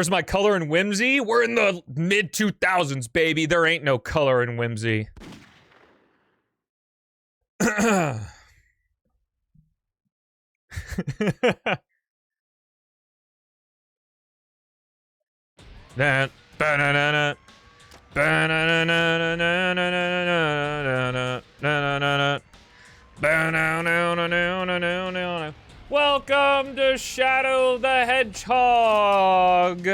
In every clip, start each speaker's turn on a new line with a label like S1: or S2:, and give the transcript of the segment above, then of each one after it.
S1: Where's my color and whimsy? We're in the mid 2000s, baby. There ain't no color and whimsy. Welcome to Shadow the Hedgehog.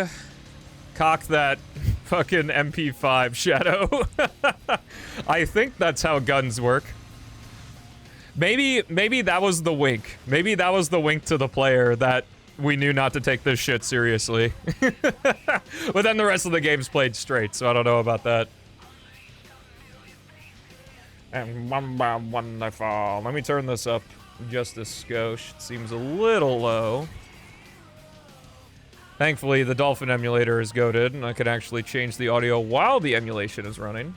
S1: Cock that fucking MP5, Shadow. I think that's how guns work. Maybe that was the wink. Maybe that was the wink to the player that we knew not to take this shit seriously. But then the rest of the game's played straight, so I don't know about that. And wonderful. Let me turn this up just a skosh. It seems a little low. Thankfully, the Dolphin Emulator is goated, and I can actually change the audio while the emulation is running.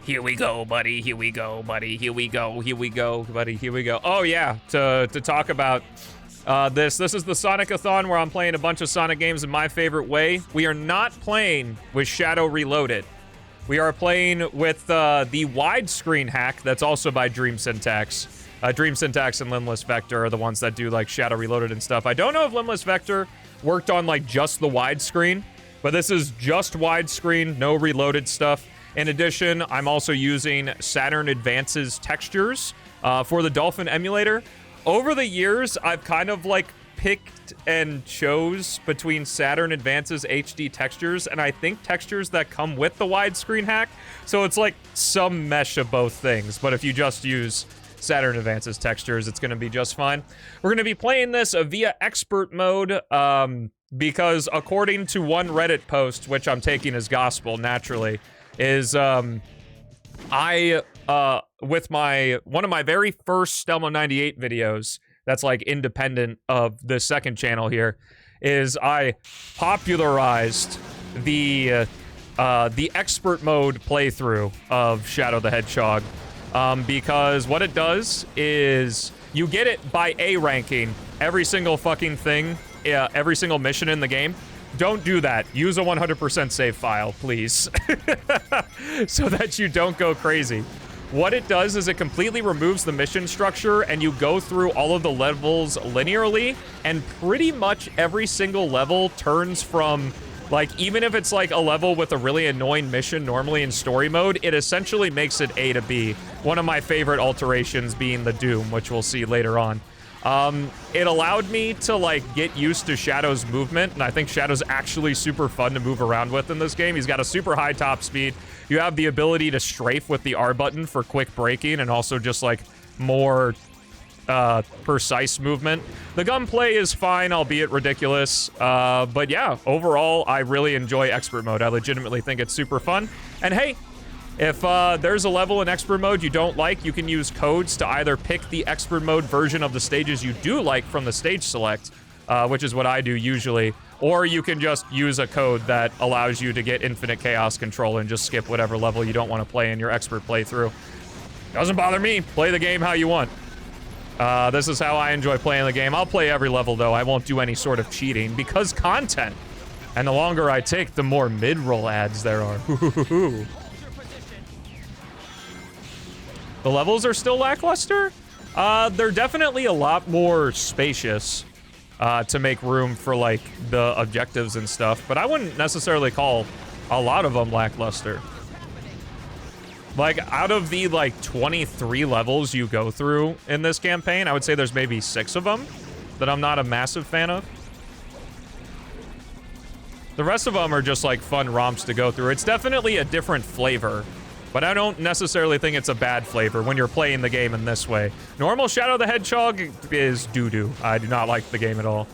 S1: Here we go, buddy. Here we go, buddy. Here we go. Here we go, buddy. Here we go. Oh, yeah. To talk about this is the Sonic-A-Thon where I'm playing a bunch of Sonic games in my favorite way. We are not playing with Shadow Reloaded. We are playing with the Widescreen Hack that's also by Dream Syntax. Dream Syntax and Limbless Vector are the ones that do, like, Shadow Reloaded and stuff. I don't know if Limbless Vector worked on, like, just the widescreen, but this is just widescreen, no reloaded stuff. In addition, I'm also using Saturn Advance's textures for the Dolphin Emulator. Over the years, I've kind of, like, picked and chose between Saturn Advance's HD textures and I think textures that come with the widescreen hack. So it's like some mesh of both things, but if you just use Saturn Advance's textures, it's going to be just fine. We're going to be playing this via expert mode because according to one Reddit post, which I'm taking as gospel naturally, is with one of my very first Stelmo 98 videos that's like independent of the second channel here, is I popularized the expert mode playthrough of Shadow the Hedgehog. Because what it does is you get it by A ranking every single fucking thing, every single mission in the game. Don't do that. Use a 100% save file, please. So that you don't go crazy. What it does is it completely removes the mission structure and you go through all of the levels linearly, and pretty much every single level turns from, like, even if it's like a level with a really annoying mission normally in story mode, it essentially makes it A to B. One of my favorite alterations being the Doom, which we'll see later on. It allowed me to, like, get used to Shadow's movement, and I think Shadow's actually super fun to move around with in this game. He's got a super high top speed. You have the ability to strafe with the R button for quick braking and also just, like, more precise movement. The gunplay is fine, albeit ridiculous, but yeah, overall, I really enjoy expert mode. I legitimately think it's super fun. And hey, if there's a level in expert mode you don't like, you can use codes to either pick the expert mode version of the stages you do like from the stage select, which is what I do usually, or you can just use a code that allows you to get infinite chaos control and just skip whatever level you don't want to play in your expert playthrough. Doesn't bother me. Play the game how you want. This is how I enjoy playing the game. I'll play every level, though. I won't do any sort of cheating, because content. And the longer I take, the more mid-roll ads there are. The levels are still lackluster? They're definitely a lot more spacious to make room for, like, the objectives and stuff, but I wouldn't necessarily call a lot of them lackluster. Like, out of the, like, 23 levels you go through in this campaign, I would say there's maybe 6 of them that I'm not a massive fan of. The rest of them are just, like, fun romps to go through. It's definitely a different flavor, but I don't necessarily think it's a bad flavor when you're playing the game in this way. Normal Shadow the Hedgehog is doo-doo. I do not like the game at all.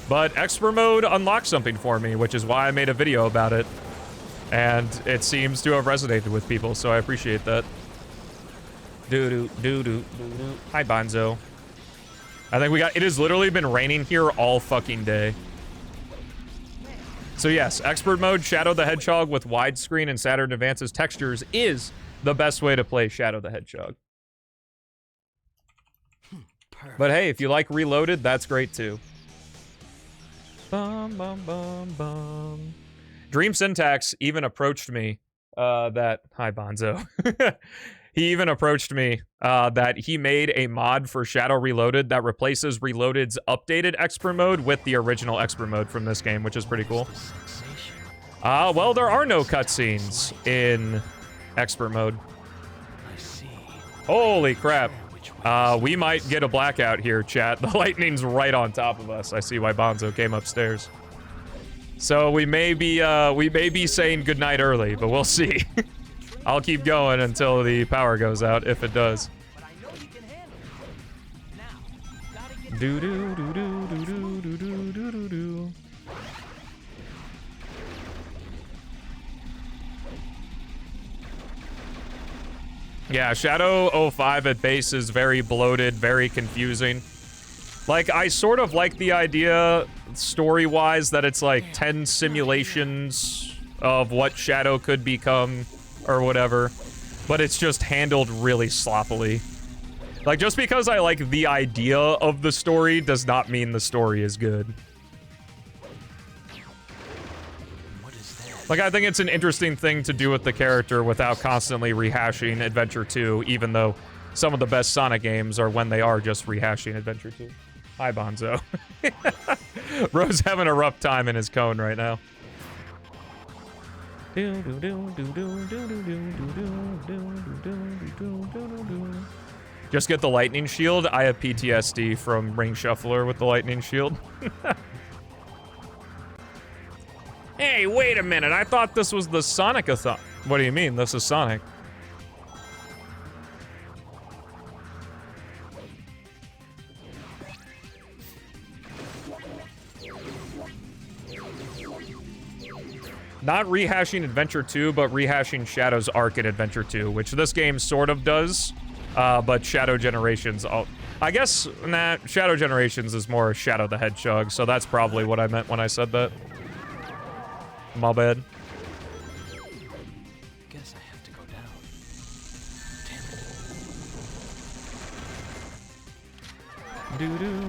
S1: But expert mode unlocked something for me, which is why I made a video about it. And it seems to have resonated with people, so I appreciate that. Doo-doo, doo-doo, doo-doo. Hi, Bonzo. I think it has literally been raining here all fucking day. So yes, expert mode, Shadow the Hedgehog with widescreen and Saturn Advance's textures is the best way to play Shadow the Hedgehog. But hey, if you like Reloaded, that's great too. Bum, bum, bum, bum. Dream Syntax even approached me hi Bonzo. He even approached me that he made a mod for Shadow Reloaded that replaces Reloaded's updated expert mode with the original expert mode from this game, which is pretty cool. Well, there are no cutscenes in expert mode. Holy crap. We might get a blackout here, chat. The lightning's right on top of us. I see why Bonzo came upstairs. So we may be saying goodnight early, but we'll see. I'll keep going until the power goes out, if it does. Yeah, Shadow 05 at base is very bloated, very confusing. Like, I sort of like the idea, story-wise, that it's like 10 simulations of what Shadow could become, or whatever. But it's just handled really sloppily. Like, just because I like the idea of the story does not mean the story is good. Like, I think it's an interesting thing to do with the character without constantly rehashing Adventure 2, even though some of the best Sonic games are when they are just rehashing Adventure 2. Hi, Bonzo. Bro's having a rough time in his cone right now. Just get the lightning shield. I have PTSD from Ring Shuffler with the lightning shield. Hey, wait a minute. I thought this was the Sonic-A-Thon. What do you mean? This is Sonic. Not rehashing Adventure 2, but rehashing Shadow's arc in Adventure 2, which this game sort of does, but Shadow Generations... I guess, nah, Shadow Generations is more Shadow the Hedgehog, so that's probably what I meant when I said that. My bad.
S2: Guess I have to go down. Damn it.
S1: Doo-doo.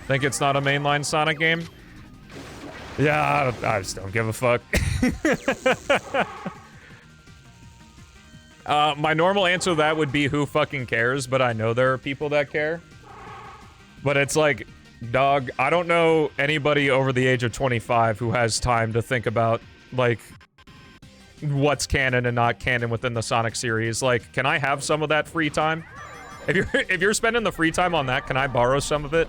S1: Think it's not a mainline Sonic game? Yeah, I just don't give a fuck. My normal answer to that would be who fucking cares, but I know there are people that care. But it's like, dog, I don't know anybody over the age of 25 who has time to think about, like, what's canon and not canon within the Sonic series. Like, can I have some of that free time? If you're spending the free time on that, can I borrow some of it?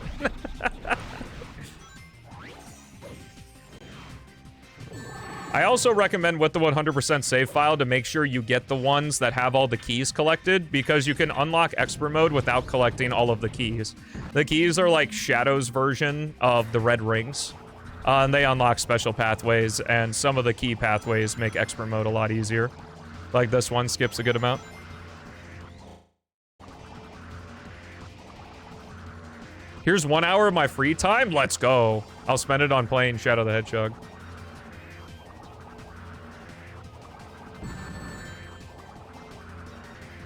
S1: I also recommend with the 100% save file to make sure you get the ones that have all the keys collected, because you can unlock expert mode without collecting all of the keys. The keys are like Shadow's version of the red rings, and they unlock special pathways, and some of the key pathways make expert mode a lot easier. Like this one skips a good amount. Here's 1 hour of my free time? Let's go. I'll spend it on playing Shadow the Hedgehog.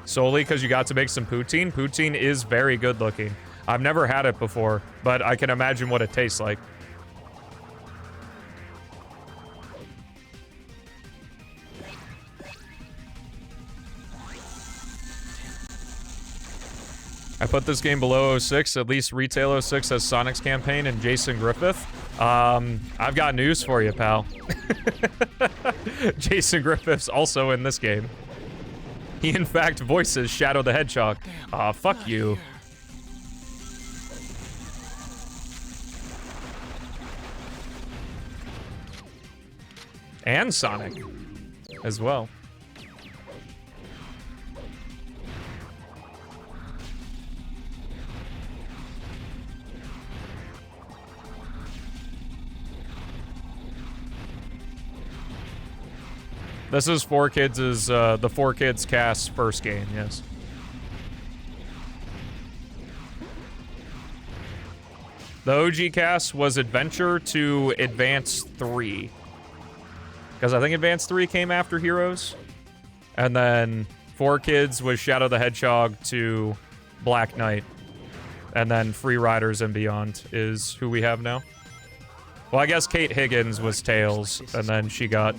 S1: Solely because you got to make some poutine? Poutine is very good looking. I've never had it before, but I can imagine what it tastes like. I put this game below 06, at least Retail 06 has Sonic's campaign and Jason Griffith. I've got news for you, pal. Jason Griffith's also in this game. He, in fact, voices Shadow the Hedgehog. Aw, fuck you. And Sonic as well. This is 4Kids' the 4Kids cast's first game, yes. The OG cast was Adventure to Advance 3. Because I think Advance 3 came after Heroes. And then Four Kids was Shadow the Hedgehog to Black Knight. And then Free Riders and Beyond is who we have now. Well, I guess Kate Higgins was Tails, and then she got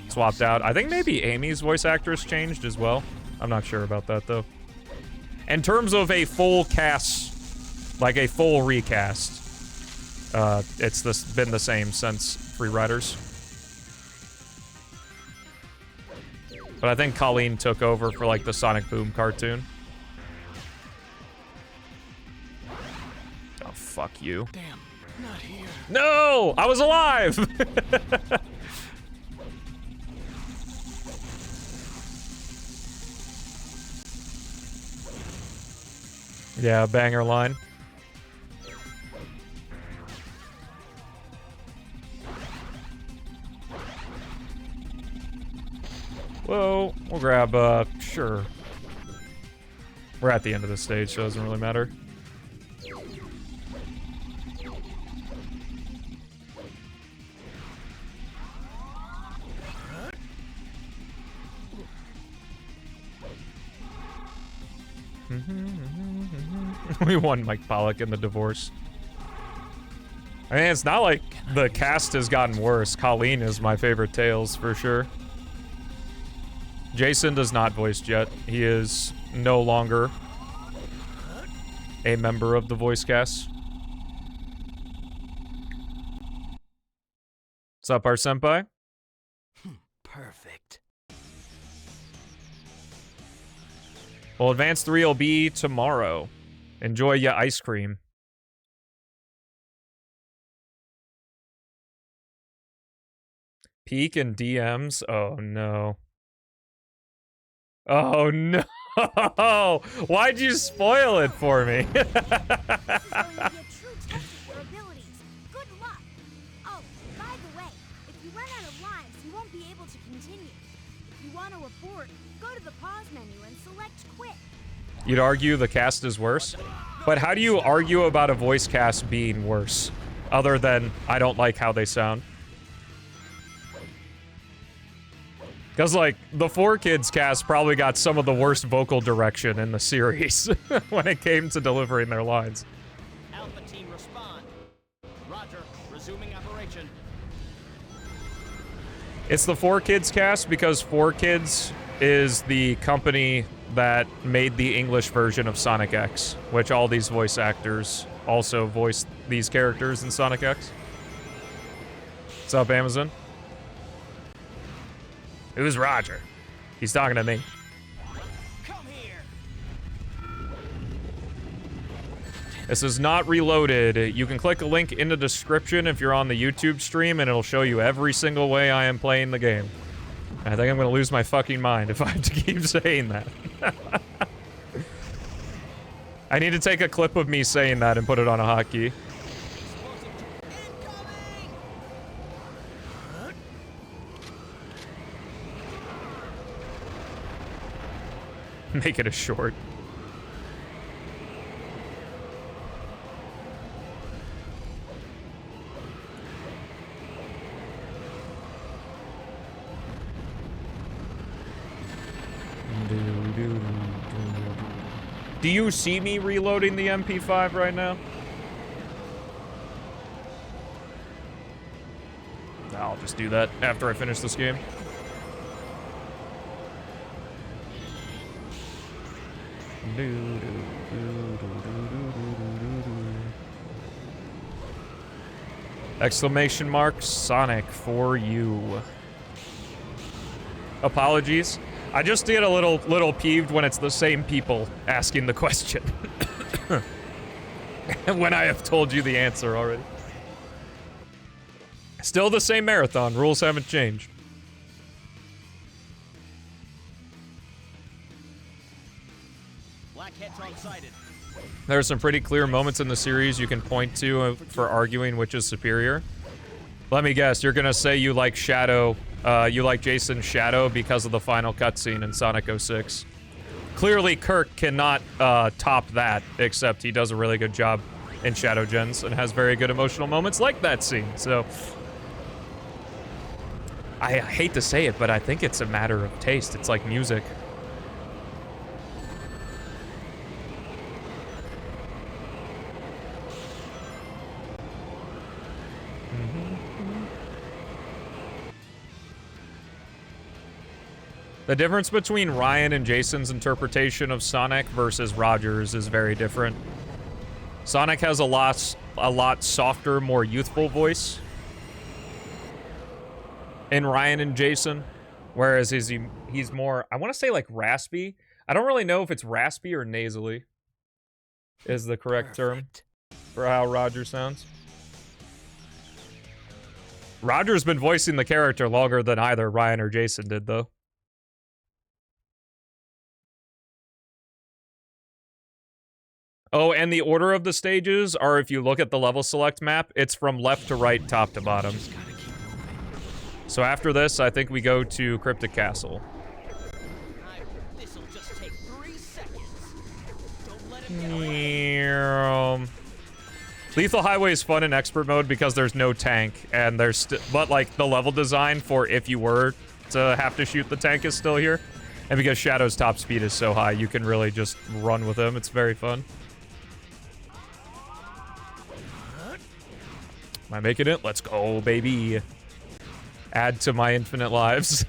S1: swapped out. I think maybe Amy's voice actress changed as well. I'm not sure about that, though. In terms of a full cast, like a full recast, it's been the same since Free Riders. But I think Colleen took over for, like, the Sonic Boom cartoon. Oh, fuck you.
S2: Damn, not here.
S1: No! I was alive! Yeah, banger line. Whoa, we'll grab, sure. We're at the end of the stage, so it doesn't really matter. We won Mike Pollock in the divorce. I mean, it's not like the cast has gotten worse. Colleen is my favorite Tails, for sure. Jason does not voice Jet. He is no longer a member of the voice cast. What's up, our senpai?
S2: Perfect.
S1: Well, Advanced 3 will be tomorrow. Enjoy ya ice cream. Peek and DMs? Oh, no. Oh, no! Why'd you spoil it for me? You'd argue the cast is worse? But how do you argue about a voice cast being worse? Other than, I don't like how they sound. Because, like, the Four Kids cast probably got some of the worst vocal direction in the series when it came to delivering their lines.
S2: Alpha team respond. Roger, resuming operation.
S1: It's the Four Kids cast because Four Kids is the company that made the English version of Sonic X, which all these voice actors also voiced these characters in Sonic X. What's up, Amazon? Who's Roger? He's talking to me.
S2: Come here.
S1: This is not reloaded. You can click a link in the description if you're on the YouTube stream, and it'll show you every single way I am playing the game. I think I'm gonna lose my fucking mind if I have to keep saying that. I need to take a clip of me saying that and put it on a hotkey. Make it a short. Do you see me reloading the MP5 right now? I'll just do that after I finish this game. Exclamation mark, Sonic for you. Apologies. I just get a little peeved when it's the same people asking the question. When I have told you the answer already. Still the same marathon, rules haven't changed. There are some pretty clear moments in the series you can point to for arguing which is superior. Let me guess, you're gonna say you like Shadow, you like Jason's Shadow because of the final cutscene in Sonic 06. Clearly, Kirk cannot top that, except he does a really good job in Shadow Gens and has very good emotional moments like that scene, so... I hate to say it, but I think it's a matter of taste. It's like music. The difference between Ryan and Jason's interpretation of Sonic versus Roger's is very different. Sonic has a lot softer, more youthful voice in Ryan and Jason, whereas he's more, I want to say like raspy. I don't really know if it's raspy or nasally is the correct term for how Roger sounds. Roger's been voicing the character longer than either Ryan or Jason did, though. Oh, and the order of the stages are, if you look at the level select map, it's from left to right, top to bottom. So after this, I think we go to Cryptic Castle.
S2: This'll just take 3 seconds. Don't let him get away.
S1: Lethal Highway is fun in expert mode because there's no tank, and there's but like the level design for if you were to have to shoot the tank is still here, and because Shadow's top speed is so high, you can really just run with him. It's very fun. Am I making it? Let's go, baby. Add to my infinite lives.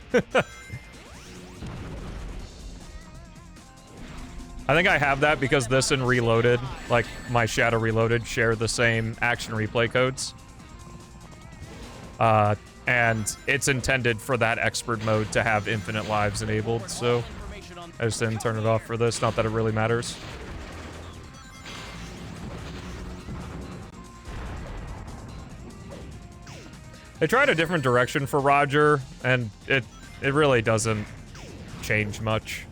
S1: I think I have that because this and Reloaded, like my Shadow Reloaded, share the same action replay codes. And it's intended for that expert mode to have infinite lives enabled, so I just didn't turn it off for this. Not that it really matters. They tried a different direction for Roger, and it really doesn't change much.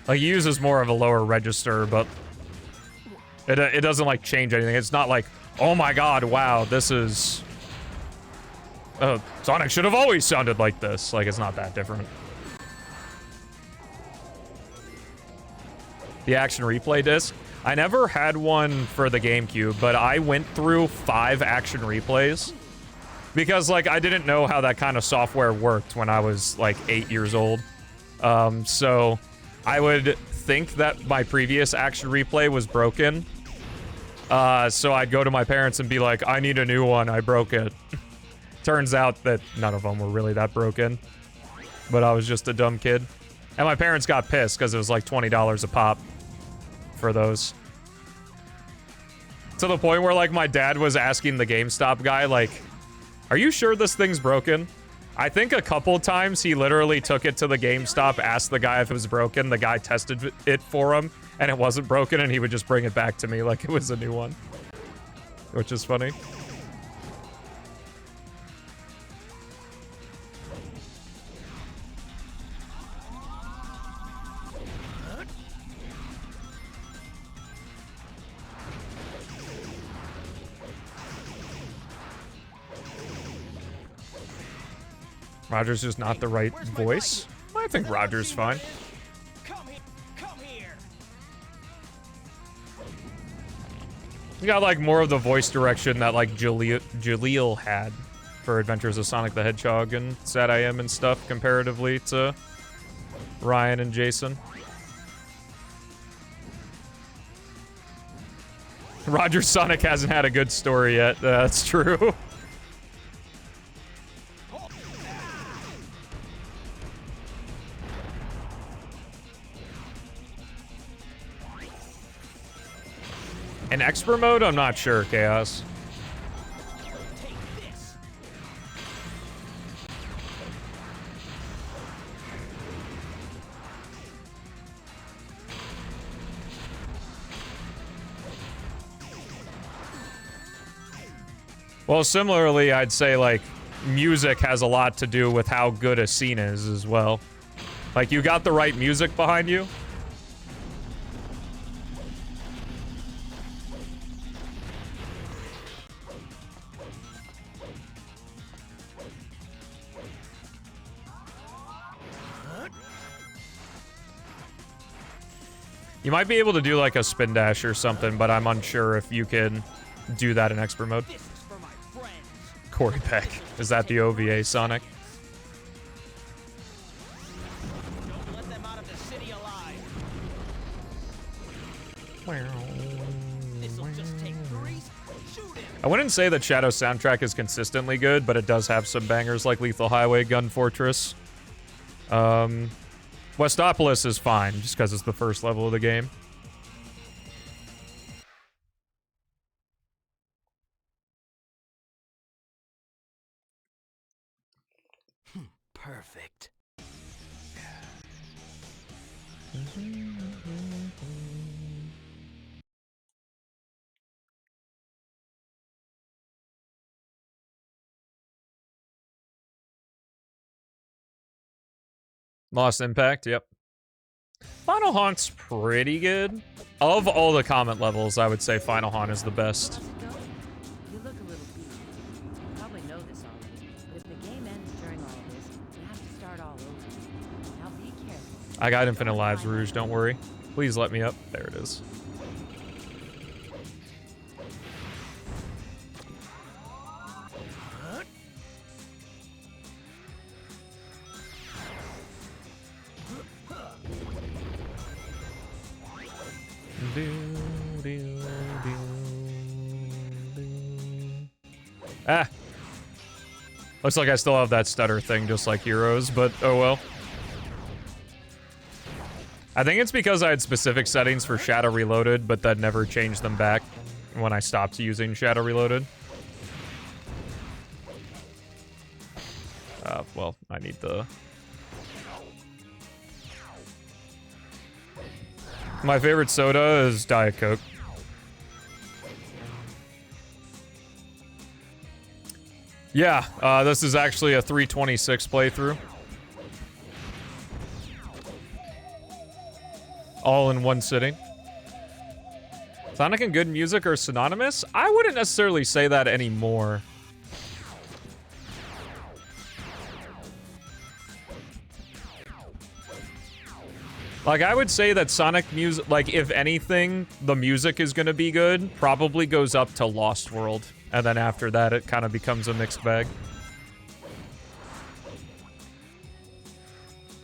S1: Like, he uses more of a lower register, but it doesn't, like, change anything. It's not like, oh my god, wow, this is... Sonic should have always sounded like this. Like, it's not that different. The action replay disc. I never had one for the GameCube, but I went through 5 action replays. Because, like, I didn't know how that kind of software worked when I was, like, 8 years old. So... I would think that my previous action replay was broken. So I'd go to my parents and be like, I need a new one, I broke it. Turns out that none of them were really that broken. But I was just a dumb kid. And my parents got pissed because it was like $20 a pop for those. To the point where, like, my dad was asking the GameStop guy, like, are you sure this thing's broken? I think a couple times he literally took it to the GameStop, asked the guy if it was broken, the guy tested it for him, and it wasn't broken, and he would just bring it back to me like it was a new one. Which is funny. Roger's just not the right voice. I think Roger's fine.
S2: Come here.
S1: You got, like, more of the voice direction that, like, Jaleel had for Adventures of Sonic the Hedgehog and Sad I Am and stuff comparatively to Ryan and Jason. Roger Sonic hasn't had a good story yet. That's true. In expert mode, I'm not sure, Chaos.
S2: Take this.
S1: Well, similarly, I'd say, like, music has a lot to do with how good a scene is as well. Like, you got the right music behind you. You might be able to do, like, a spin dash or something, but I'm unsure if you can do that in expert mode.
S2: This is for my friends.
S1: Corey Peck. Is that the OVA Sonic?
S2: Don't let them out of the city alive. This'll just take 3. Shoot him.
S1: I wouldn't say that Shadow's soundtrack is consistently good, but it does have some bangers like Lethal Highway, Gun Fortress. Westopolis is fine, just because it's the first level of the game.
S2: Perfect.
S1: Lost Impact, yep. Final Haunt's pretty good. Of all the comment levels, I would say Final Haunt is the best.
S3: How's it going? You look a little beat. You probably know this already, but if the game ends during all of this, you have to start all over. Now be careful.
S1: I got infinite lives, Rouge, don't worry. Please let me up. There it is. Ah. Looks like I still have that stutter thing just like Heroes, but oh well. I think it's because I had specific settings for Shadow Reloaded, but then never changed them back when I stopped using Shadow Reloaded. Well, I need the... My favorite soda is Diet Coke. Yeah, this is actually a 326 playthrough. All in one sitting. Sonic and good music are synonymous? I wouldn't necessarily say that anymore. Like, I would say that Sonic music, like, if anything, the music is gonna be good, probably goes up to Lost World. And then after that, it kind of becomes a mixed bag.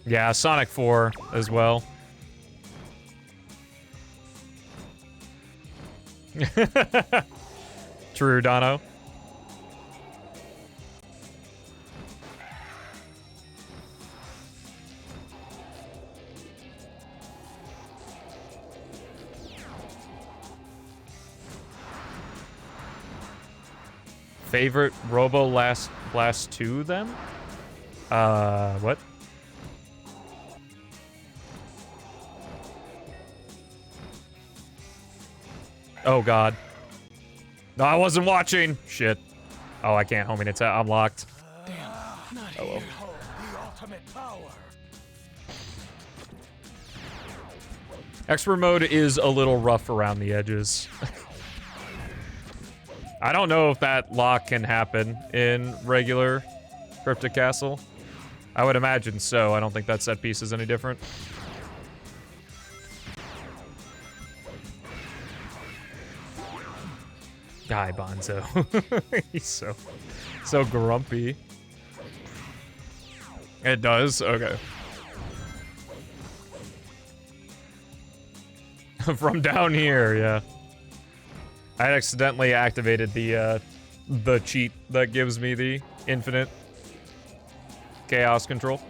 S1: Yeah, Sonic 4 as well. True, Dono. Favorite Robo Blast 2 then? What? Oh god. No, I wasn't watching! Shit. Oh, I can't homing attack. I'm locked.
S2: Damn, not
S1: Oh well.
S2: the ultimate power.
S1: Expert mode is a little rough around the edges. I don't know if that lock can happen in regular Cryptic Castle. I would imagine so. I don't think that set piece is any different. Guy Bonzo. He's so grumpy. It does? Okay. From down here, yeah. I accidentally activated the cheat that gives me the infinite chaos control.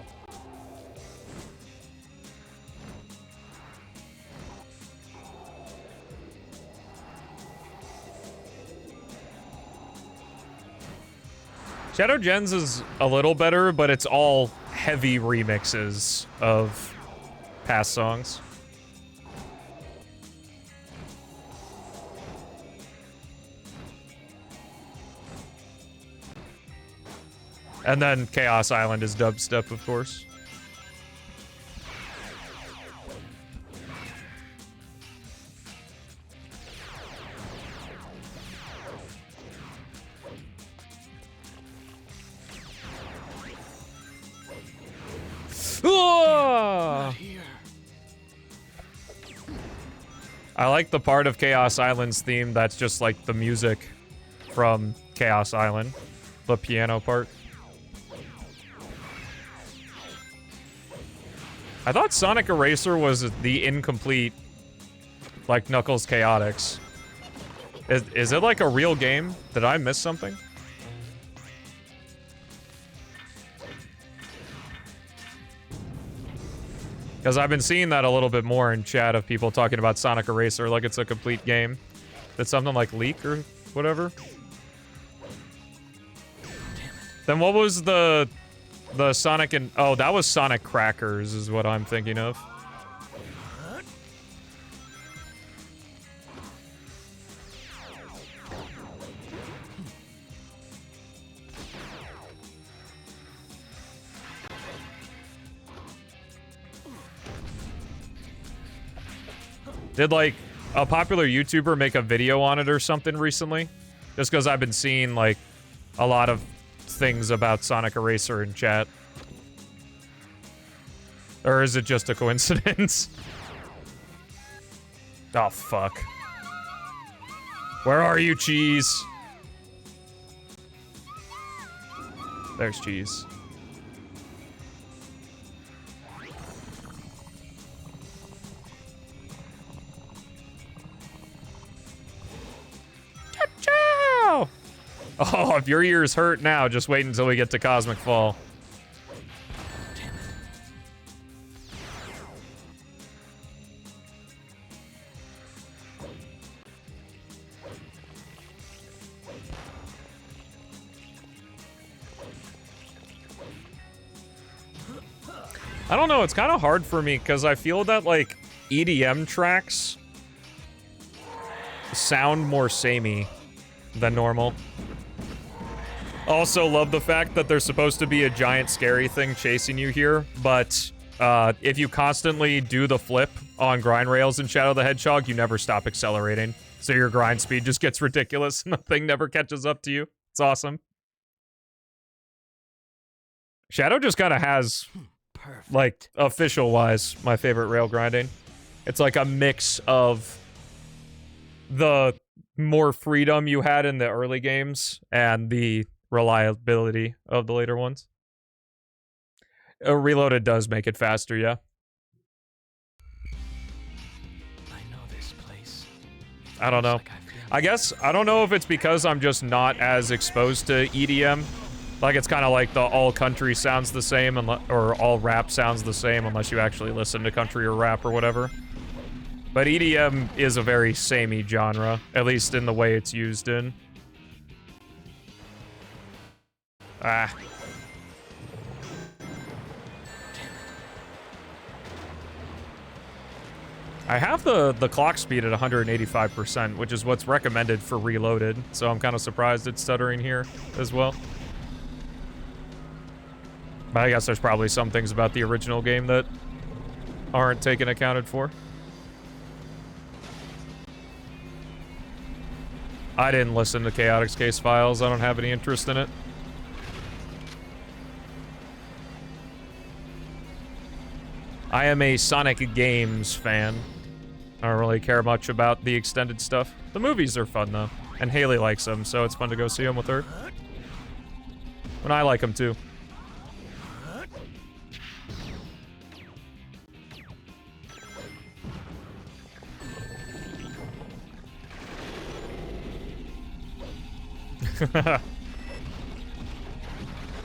S1: Shadow Gens is a little better, but it's all heavy remixes of past songs. And then Chaos Island is dubstep, of course. I like the part of Chaos Island's theme that's just like the music from Chaos Island, the piano part. I thought Sonic Eraser was the incomplete, like, Knuckles Chaotix. Is it like a real game? Did I miss something? Because I've been seeing that a little bit more in chat of people talking about Sonic Eraser like it's a complete game. That's something like Leak or whatever. Then what was the Sonic and... Oh, that was Sonic Crackers is what I'm thinking of. Did, like, a popular YouTuber make a video on it or something recently? Just because I've been seeing, like, a lot of things about Sonic Eraser in chat. Or is it just a coincidence? Oh, fuck. Where are you, Cheese? There's Cheese. Ciao! Oh, if your ears hurt now, just wait until we get to Cosmic Fall. I don't know, it's kind of hard for me because I feel that, like, EDM tracks sound more samey than normal. Also love the fact that there's supposed to be a giant scary thing chasing you here, but if you constantly do the flip on grind rails in Shadow the Hedgehog, you never stop accelerating. So your grind speed just gets ridiculous and the thing never catches up to you. It's awesome. Shadow just kind of has...
S2: Perfect.
S1: Like, official-wise, my favorite rail grinding. It's like a mix of the more freedom you had in the early games and the reliability of the later ones. Reloaded does make it faster, yeah.
S2: I know this place.
S1: I don't know.
S2: Like I've been
S1: I guess, I don't know if it's because I'm just not as exposed to EDM. Like, it's kind of like the all country sounds the same, or all rap sounds the same, unless you actually listen to country or rap or whatever. But EDM is a very samey genre, at least in the way it's used in. Ah. I have the clock speed at 185%, which is what's recommended for Reloaded, so I'm kind of surprised it's stuttering here as well. But I guess there's probably some things about the original game that aren't taken accounted for. I didn't listen to Chaotix Case Files. I don't have any interest in it. I am a Sonic Games fan. I don't really care much about the extended stuff. The movies are fun, though. And Haley likes them, so it's fun to go see them with her. And I like them, too.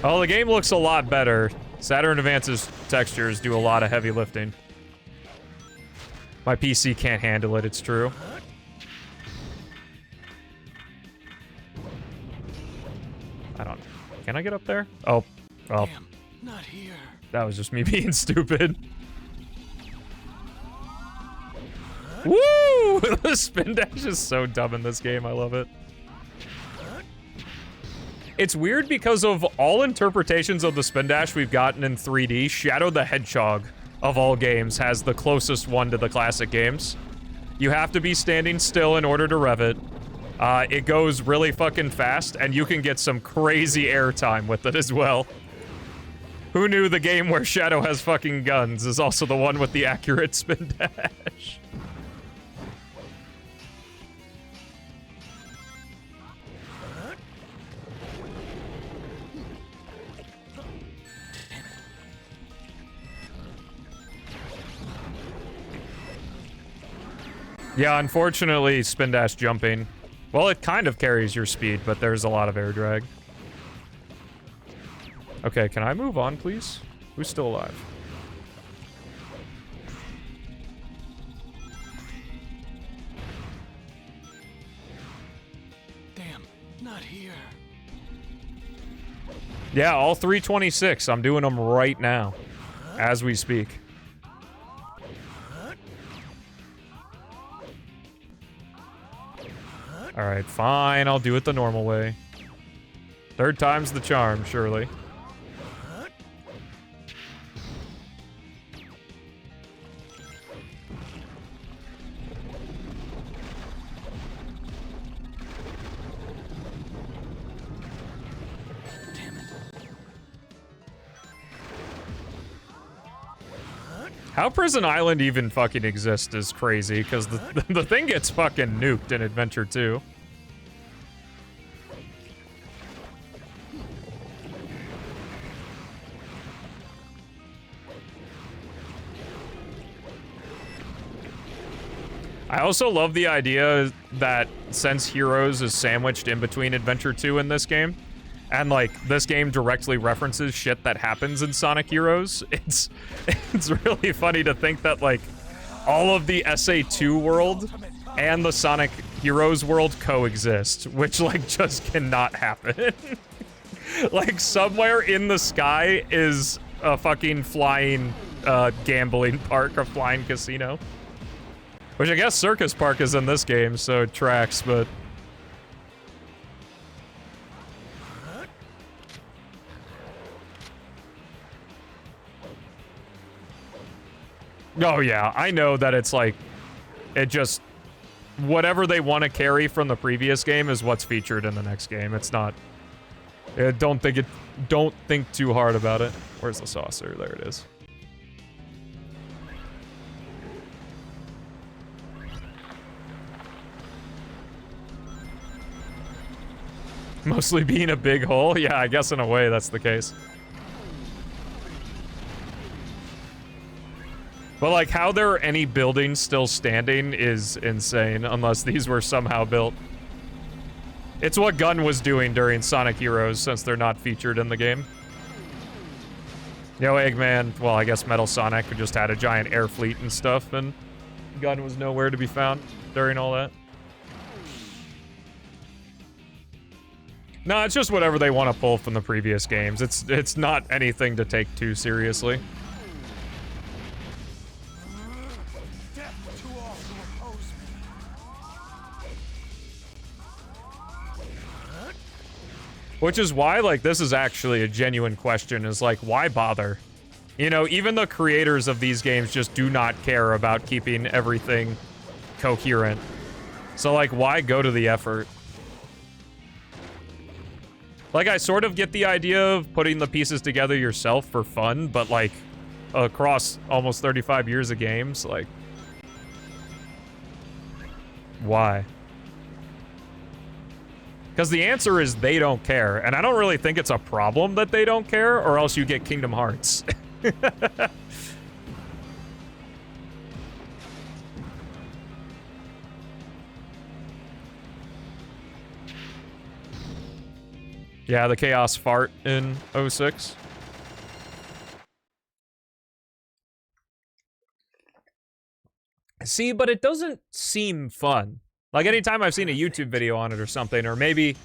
S1: Oh, the game looks a lot better. Saturn Advance's textures do a lot of heavy lifting. My PC can't handle it, it's true. I don't... Can I get up there? Oh. Well.
S2: Damn, not here.
S1: That was just me being stupid. Woo! The spin dash is so dumb in this game, I love it. It's weird because of all interpretations of the spin dash we've gotten in 3D, Shadow the Hedgehog, of all games, has the closest one to the classic games. You have to be standing still in order to rev it. It goes really fucking fast, and you can get some crazy airtime with it as well. Who knew the game where Shadow has fucking guns is also the one with the accurate spin dash? Yeah, unfortunately, spin dash jumping Well, it kind of carries your speed, but there's a lot of air drag. Okay, can I move on, please? Who's still alive?
S2: Damn, not here.
S1: Yeah, all 326. I'm doing them right now, as we speak. Alright, fine, I'll do it the normal way. Third time's the charm, surely. How Prison Island even fucking exists is crazy, because the thing gets fucking nuked in Adventure 2. I also love the idea that since Heroes is sandwiched in between Adventure 2 and this game, and like this game directly references shit that happens in Sonic Heroes, it's really funny to think that like all of the SA2 world and the Sonic Heroes world coexist, which like just cannot happen. Like somewhere in the sky is a fucking flying gambling park or flying casino. Which I guess Circus Park is in this game, so it tracks, but... Oh yeah, I know that it's like... It just... Whatever they want to carry from the previous game is what's featured in the next game. It's not... Don't think too hard about it. Where's the saucer? There it is. Mostly being a big hole? Yeah, I guess in a way that's the case. But like, how there are any buildings still standing is insane, unless these were somehow built. It's what Gunn was doing during Sonic Heroes, since they're not featured in the game. You know, Eggman, well, I guess Metal Sonic just had a giant air fleet and stuff, and Gunn was nowhere to be found during all that. No, it's just whatever they want to pull from the previous games. It's not anything to take too seriously. Which is why, like, this is actually a genuine question, is like, why bother? You know, even the creators of these games just do not care about keeping everything coherent. So, like, why go to the effort? Like, I sort of get the idea of putting the pieces together yourself for fun, but, like, across almost 35 years of games, like... Why? Because the answer is they don't care, and I don't really think it's a problem that they don't care, or else you get Kingdom Hearts. Yeah, the Chaos Fart in 06. See, but it doesn't seem fun. Like, anytime I've seen a YouTube video on it or something, or maybe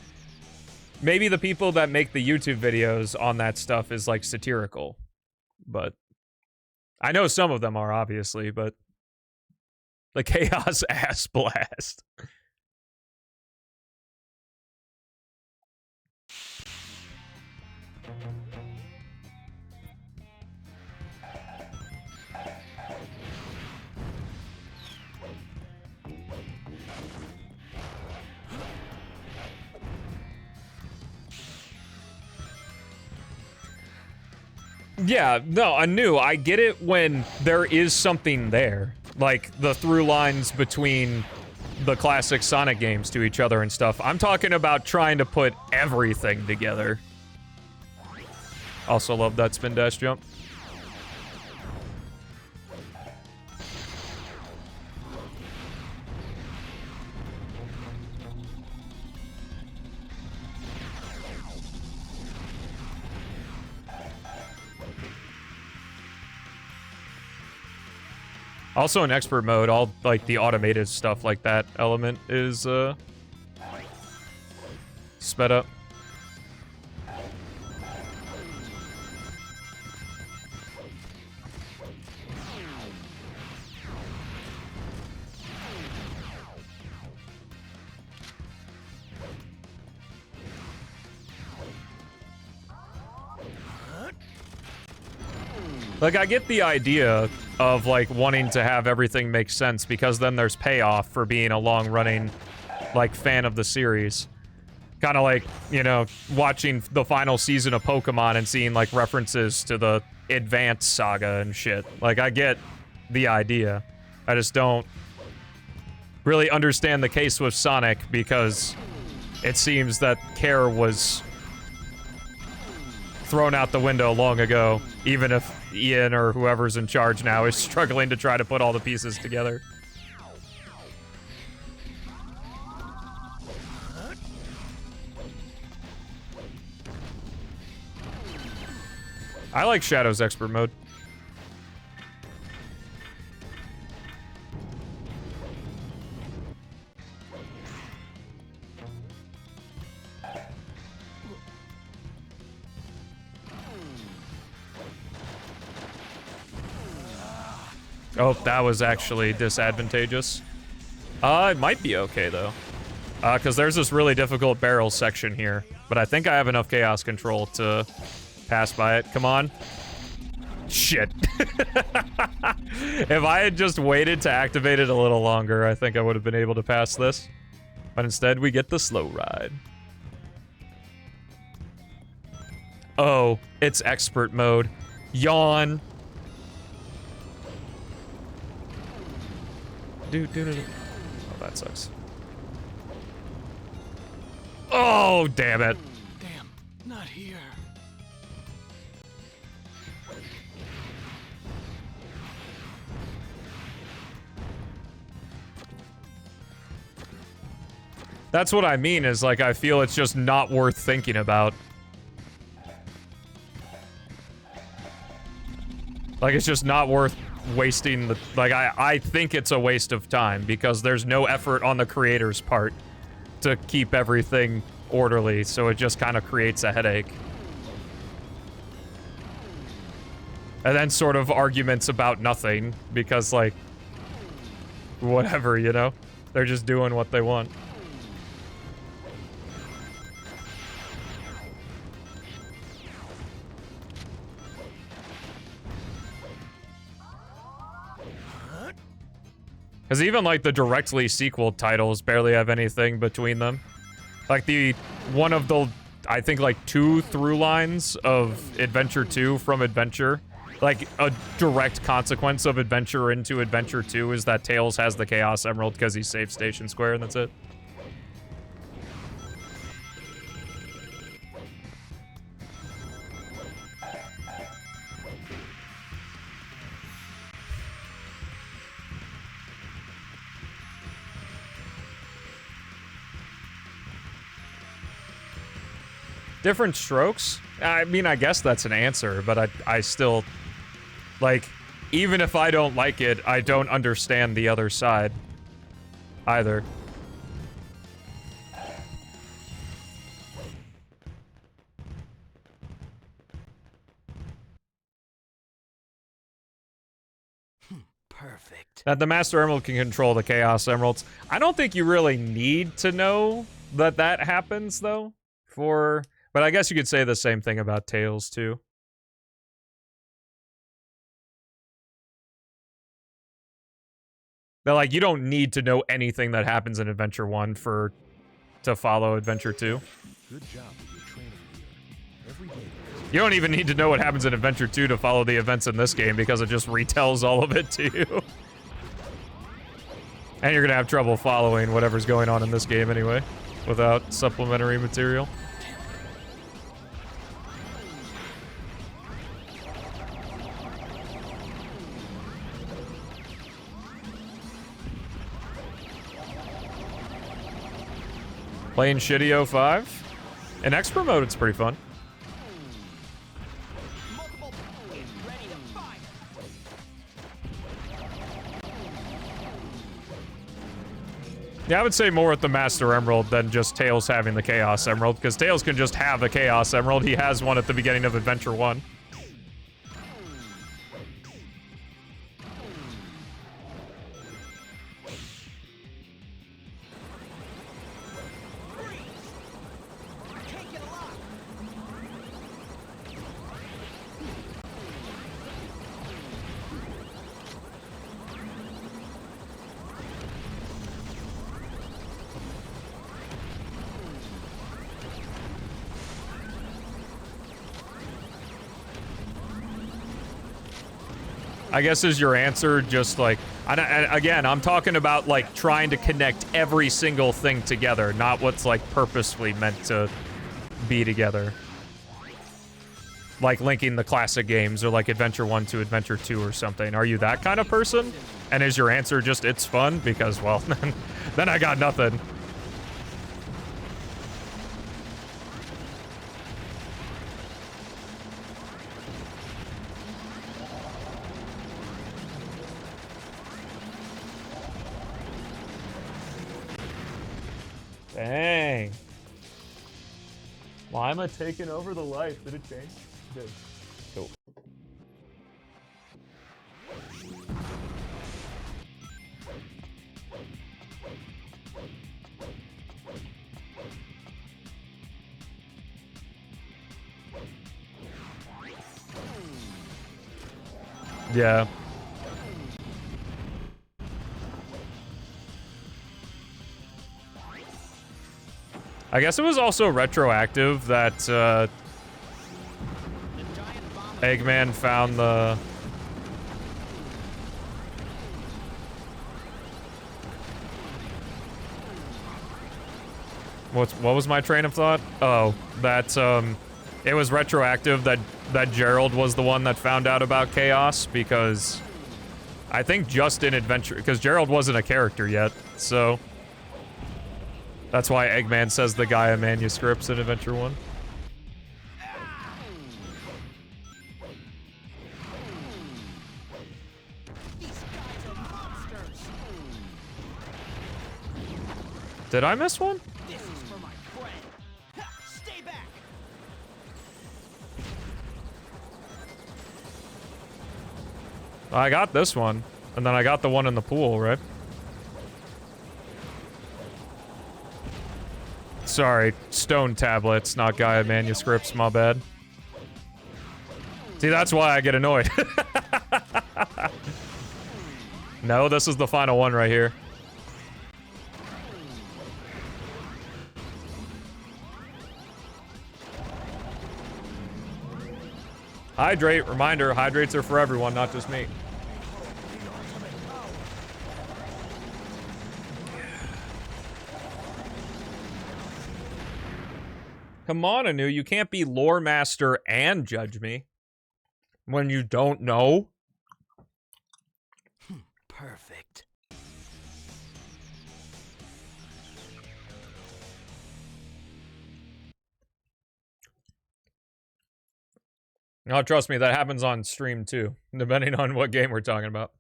S1: the people that make the YouTube videos on that stuff is, like, satirical. But I know some of them are, obviously, but the Chaos Ass Blast. Yeah, no, I get it when there is something there. Like, the through lines between the classic Sonic games to each other and stuff. I'm talking about trying to put everything together. Also love that spin dash jump. Also in expert mode, all like the automated stuff like that element is sped up. Like, I get the idea of, like, wanting to have everything make sense, because then there's payoff for being a long-running, like, fan of the series. Kind of like, you know, watching the final season of Pokemon and seeing, like, references to the Advanced Saga and shit. Like, I get the idea. I just don't really understand the case with Sonic, because it seems that care was thrown out the window long ago, even if Ian or whoever's in charge now is struggling to try to put all the pieces together. I like Shadow's expert mode. Oh, that was actually disadvantageous. It might be okay, though. Because there's this really difficult barrel section here. But I think I have enough chaos control to pass by it. Come on. Shit. If I had just waited to activate it a little longer, I think I would have been able to pass this. But instead, we get the slow ride. Oh, it's expert mode. Yawn. Oh, that sucks. Oh, damn it.
S2: Damn, not here.
S1: That's what I mean, is like, I feel it's just not worth thinking about. Like, it's just not worth wasting the, like, I think it's a waste of time, because there's no effort on the creator's part to keep everything orderly, so it just kind of creates a headache. And then sort of arguments about nothing, because, like, whatever, you know? They're just doing what they want. Because even, like, the directly sequel titles barely have anything between them. Like, one of the, I think, like, 2 through lines of Adventure 2 from Adventure. Like, a direct consequence of Adventure into Adventure 2 is that Tails has the Chaos Emerald because he's safe Station Square, and that's it. Different strokes? I mean, I guess that's an answer, but I still, like, even if I don't like it, I don't understand the other side either.
S2: Perfect.
S1: That the Master Emerald can control the Chaos Emeralds. I don't think you really need to know that that happens, though, but I guess you could say the same thing about Tails, too. But, like, you don't need to know anything that happens in Adventure 1 to follow Adventure 2.
S4: Good job with your training here. Every day.
S1: You don't even need to know what happens in Adventure 2 to follow the events in this game, because it just retells all of it to you. And you're gonna have trouble following whatever's going on in this game anyway, without supplementary material. Playing Shitty 05? In expert mode, it's pretty fun.
S2: Multiple. Get ready to fire.
S1: Yeah, I would say more with the Master Emerald than just Tails having the Chaos Emerald, because Tails can just have a Chaos Emerald. He has one at the beginning of Adventure 1. I guess is your answer just like, again, I'm talking about like trying to connect every single thing together, not what's like purposefully meant to be together. Like linking the classic games or like Adventure 1 to Adventure 2 or something. Are you that kind of person? And is your answer just it's fun? Because, well, then I got nothing. Dang. Why am I taking over the life? Did it change? It did. Cool. Yeah. I guess it was also retroactive that Eggman found the... What was my train of thought? Oh, that it was retroactive that Gerald was the one that found out about Chaos, because I think just in Adventure, because Gerald wasn't a character yet, so that's why Eggman says the Gaia manuscripts in Adventure 1. Did I miss one?
S2: This is for my friend. Ha, stay back.
S1: I got this one, and then I got the one in the pool, right? Sorry, stone tablets, not Gaia manuscripts, my bad. See, that's why I get annoyed. No, this is the final one right here. Hydrate, reminder, hydrates are for everyone, not just me. Come on, Anu, you can't be lore master and judge me when you don't know.
S2: Perfect.
S1: No, trust me, that happens on stream too, depending on what game we're talking about.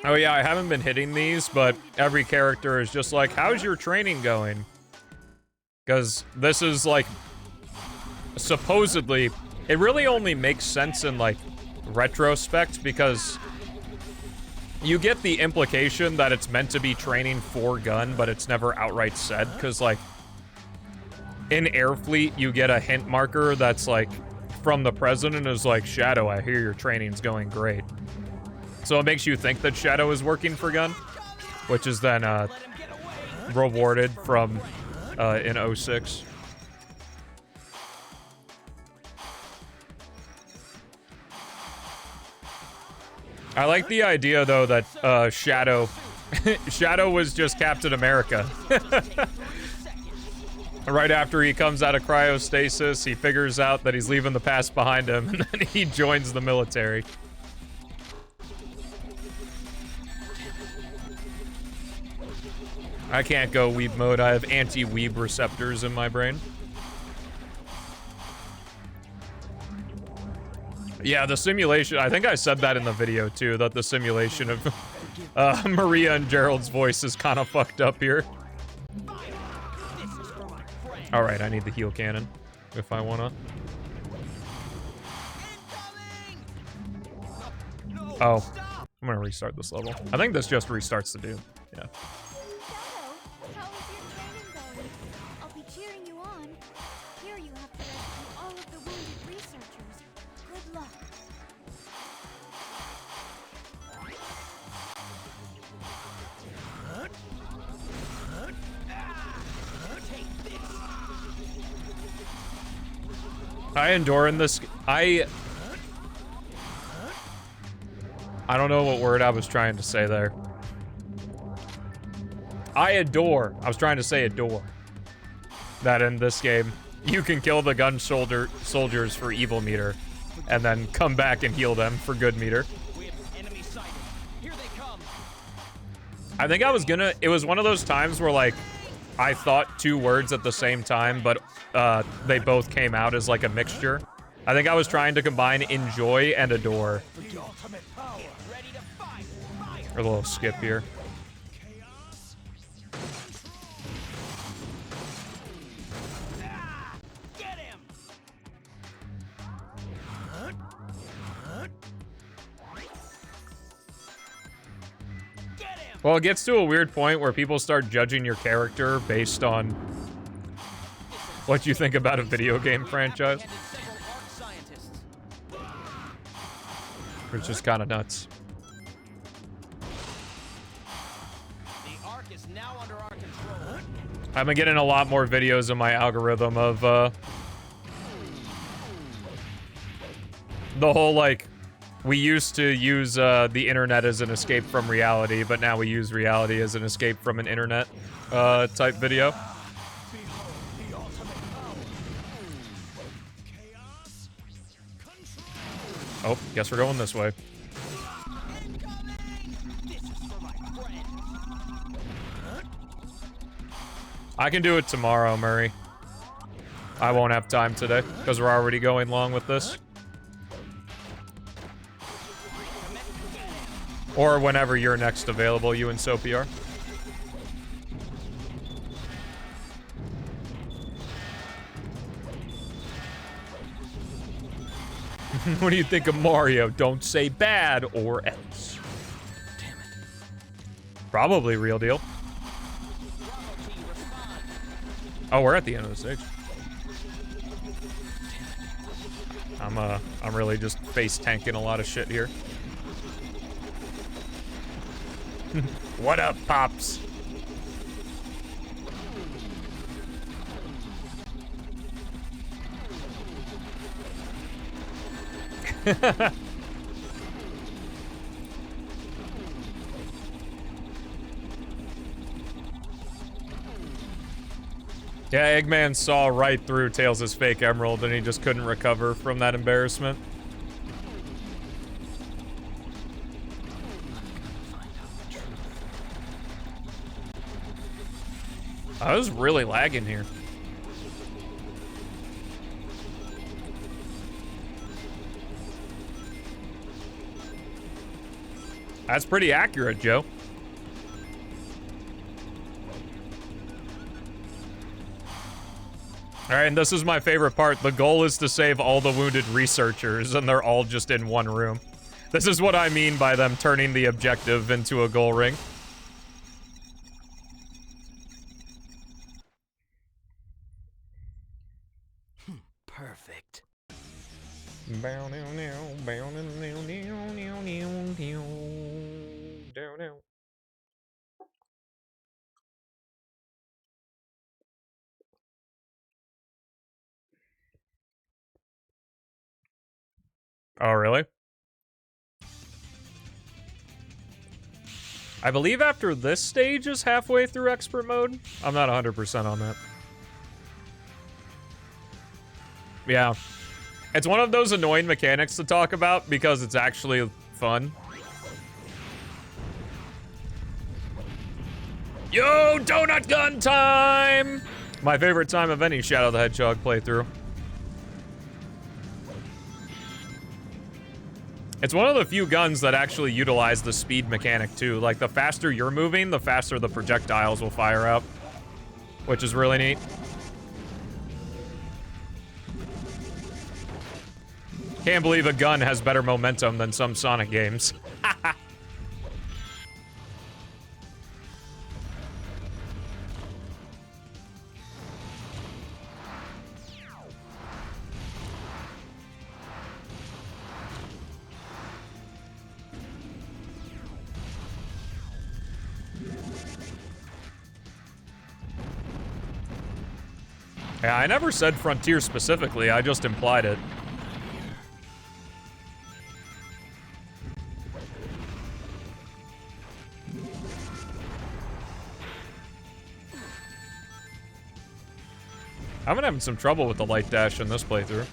S1: Oh yeah, I haven't been hitting these, but every character is just like, how's your training going? Because this is like, supposedly, it really only makes sense in like, retrospect, because you get the implication that it's meant to be training for gun, but it's never outright said, because like, in Airfleet, you get a hint marker that's like, from the president is like, Shadow, I hear your training's going great. So it makes you think that Shadow is working for gun, which is then rewarded from in 06. I like the idea though that Shadow Shadow was just Captain America. Right after he comes out of cryostasis, he figures out that he's leaving the past behind him, and then he joins the military. I can't go weeb mode. I have anti-weeb receptors in my brain. Yeah, the simulation, I think I said that in the video too, that the simulation of Maria and Gerald's voice is kind of fucked up here. Alright, I need the heal cannon if I wanna. Oh, I'm gonna restart this level. I think this just restarts the dude. Yeah.
S5: Shadow, how is your training going? I'll be cheering you on. Here you have to rescue all of the wounded researchers. Good luck.
S1: I endure in this. I don't know what word I was trying to say there. I adore. I was trying to say adore. That in this game, you can kill the gun soldiers for evil meter, and then come back and heal them for good meter.
S2: We have enemy sighted. Here they come.
S1: I think I was gonna. It was one of those times where like, I thought two words at the same time, but they both came out as like a mixture. I think I was trying to combine enjoy and adore.
S2: Ready to fight. Fire.
S1: A little skip here.
S2: Get him. Get him.
S1: Well, it gets to a weird point where people start judging your character based on what you think about a video game franchise,
S2: Handed several arc scientists.
S1: which is kind of nuts.
S2: The arc is now under our control.
S1: I've been getting a lot more videos in my algorithm of the whole like, we used to use the internet as an escape from reality, but now we use reality as an escape from an internet type video. Oh, guess we're going this way.
S2: This is for my friend.
S1: I can do it tomorrow, Murray. I won't have time today, because we're already going long with this. Or whenever you're next available, you and Sophie are. What do you think of Mario? Don't say bad or else.
S2: Damn it.
S1: Probably real deal.
S2: Bravo team, respond.
S1: Oh, we're at the end of the stage. I'm really just face tanking a lot of shit here. What up, Pops? Yeah, Eggman saw right through Tails' fake emerald and he just couldn't recover from that embarrassment. I was really lagging here. That's pretty accurate, Joe. Alright, and this is my favorite part. The goal is to save all the wounded researchers, and they're all just in one room. This is what I mean by them turning the objective into a goal ring.
S2: Perfect.
S1: Oh, really? I believe after this stage is halfway through expert mode. I'm not 100% on that. Yeah. It's one of those annoying mechanics to talk about because it's actually fun. Yo, donut gun time! My favorite time of any Shadow the Hedgehog playthrough. It's one of the few guns that actually utilize the speed mechanic too. Like the faster you're moving, the faster the projectiles will fire out, which is really neat. Can't believe a gun has better momentum than some Sonic games. Yeah, I never said Frontier specifically, I just implied it. I've been having some trouble with the light dash in this playthrough.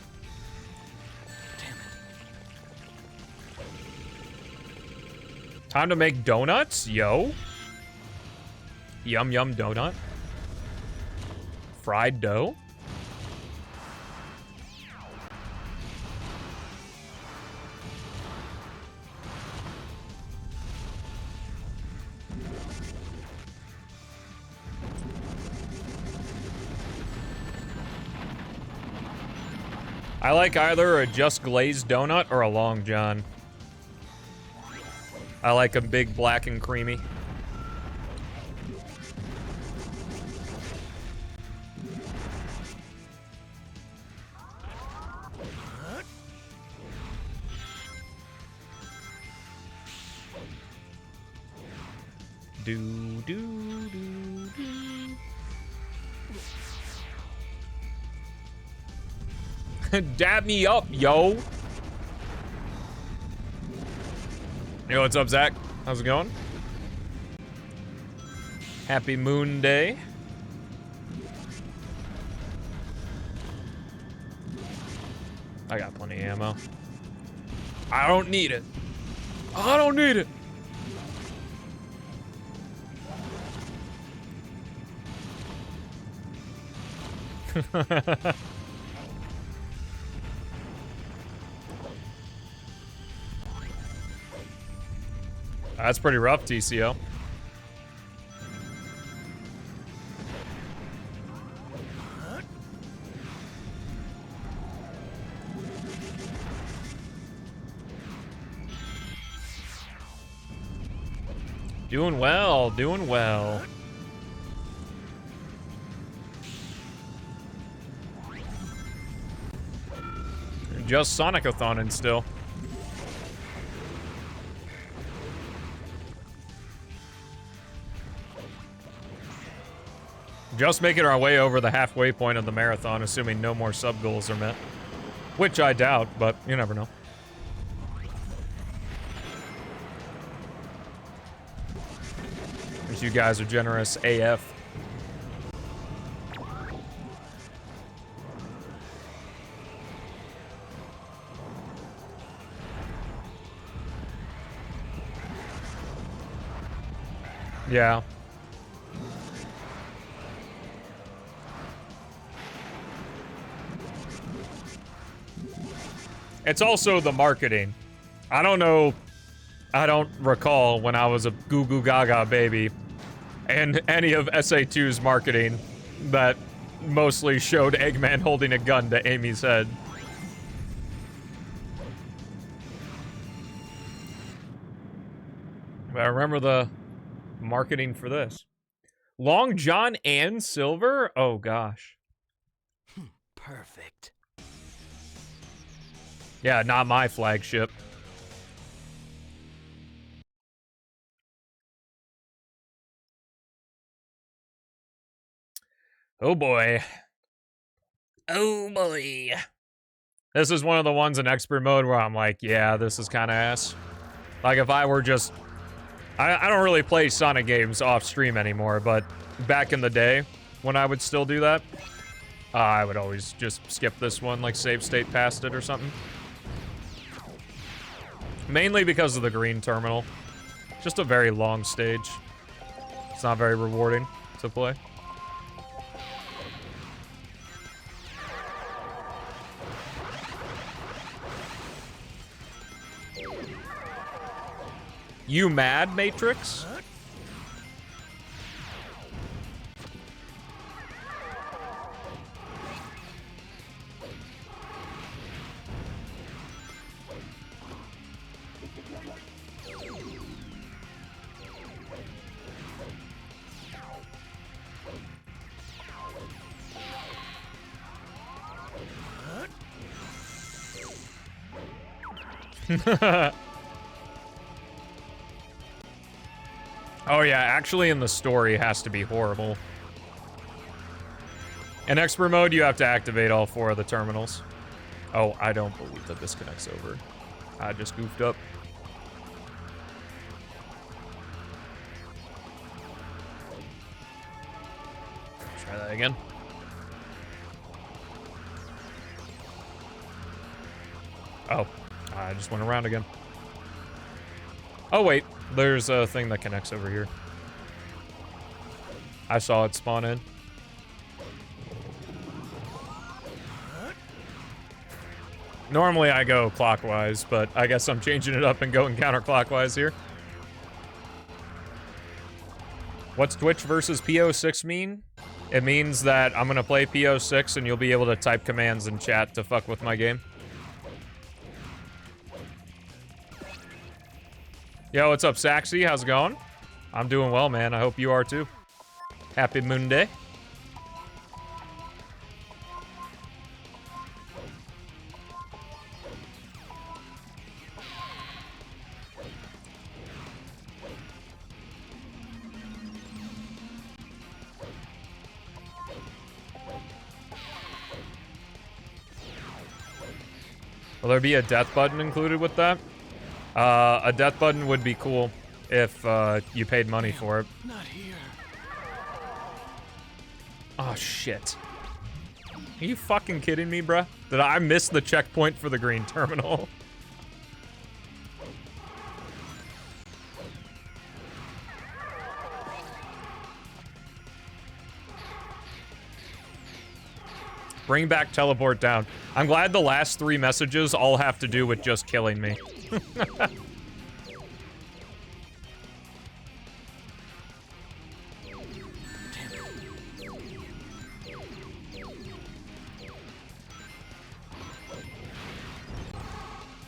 S1: Time to make donuts? Yo. Yum yum donut. Fried dough. I like either a just glazed donut or a Long John. I like them big, black, and creamy. Do, do, do, do. Dab me up, yo. Yo, what's up, Zach? How's it going? Happy Moon Day. I got plenty of ammo. I don't need it. I don't need it. That's pretty rough, TCO. Doing well, doing well. Just Sonic-A-Thon and still. Just making our way over the halfway point of the marathon, assuming no more sub-goals are met. Which I doubt, but you never know. You guys are generous AF. Yeah. It's also the marketing. I don't know. I don't recall when I was a goo goo gaga baby and any of SA2's marketing that mostly showed Eggman holding a gun to Amy's head. But I remember the marketing for this. Long John and Silver? Oh gosh.
S2: Perfect.
S1: Yeah, not my flagship. Oh boy. Oh boy. This is one of the ones in expert mode where I'm like, yeah, this is kind of ass. Like if I were just... I don't really play Sonic games off stream anymore, but back in the day when I would still do that, I would always just skip this one, like save state past it or something. Mainly because of the green terminal. Just a very long stage. It's not very rewarding to play. You mad, Matrix? Oh yeah, actually in the story it has to be horrible. In expert mode, you have to activate all 4 of the terminals. Oh, I don't believe that this connects over. I just goofed up. Try that again. Oh, I just went around again. Oh wait, there's a thing that connects over here. I saw it spawn in. Normally I go clockwise, but I guess I'm changing it up and going counterclockwise here. What's Twitch versus PO6 mean? It means that I'm gonna play PO6 and you'll be able to type commands in chat to fuck with my game. Yo, what's up, Saxy? How's it going? I'm doing well, man. I hope you are too. Happy Moon Day. Will there be a death button included with that? A death button would be cool if you paid money for it.
S2: Not here.
S1: Oh, shit. Are you fucking kidding me, bruh? Did I miss the checkpoint for the green terminal? Bring back teleport down. I'm glad the last 3 messages all have to do with just killing me.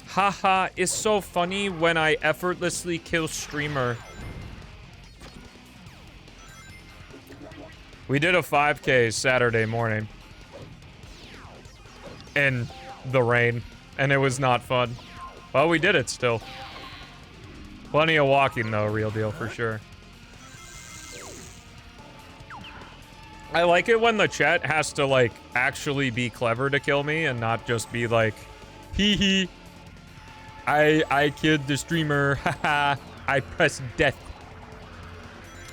S1: Haha, it's so funny when I effortlessly kill streamer. We did a 5K Saturday morning. In the rain. And it was not fun. Well, we did it still. Plenty of walking though, real deal for sure. I like it when the chat has to like actually be clever to kill me and not just be like, hee hee. I killed the streamer, haha, I pressed death.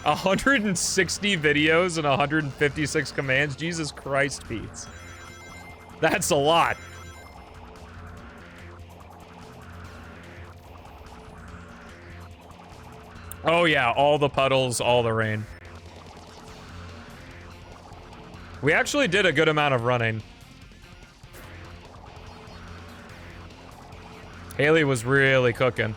S1: 160 videos and 156 commands, Jesus Christ, Pete. That's a lot. Oh yeah, all the puddles, all the rain. We actually did a good amount of running. Haley was really cooking.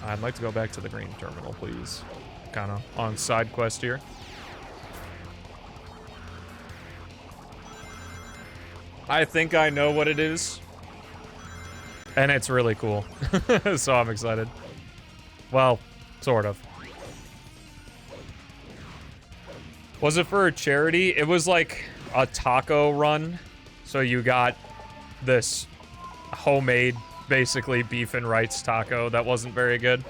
S1: I'd like to go back to the green terminal, please. Kind of on side quest here. I think I know what it is. And it's really cool. So I'm excited. Well, sort of. Was it for a charity? It was like a taco run. So you got this homemade, basically beef and rice taco that wasn't very good.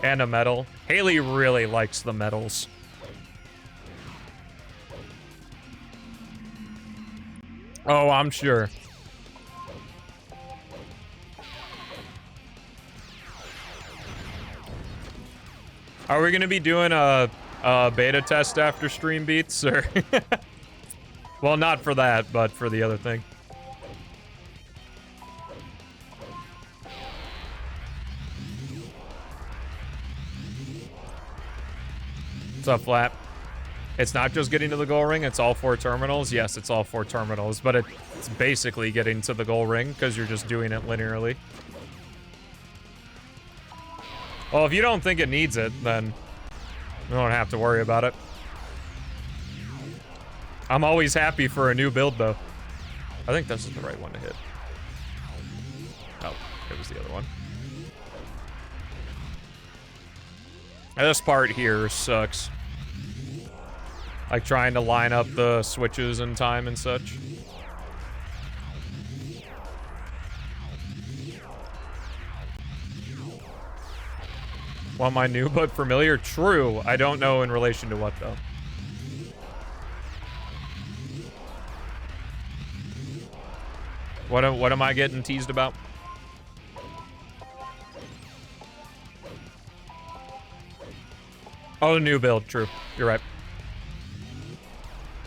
S1: And a medal. Haley really likes the medals. Oh, I'm sure. Are we gonna be doing a beta test after stream beats, or? Well, not for that, but for the other thing. What's up, Flap? It's not just getting to the goal ring, it's all 4 terminals. Yes, it's all 4 terminals, but it's basically getting to the goal ring because you're just doing it linearly. Well, if you don't think it needs it, then you don't have to worry about it. I'm always happy for a new build, though. I think this is the right one to hit. Oh, it was the other one. This part here sucks. Like trying to line up the switches in time and such. Want my new but familiar? True. I don't know in relation to what, though. What am I getting teased about? Oh, the new build. True. You're right.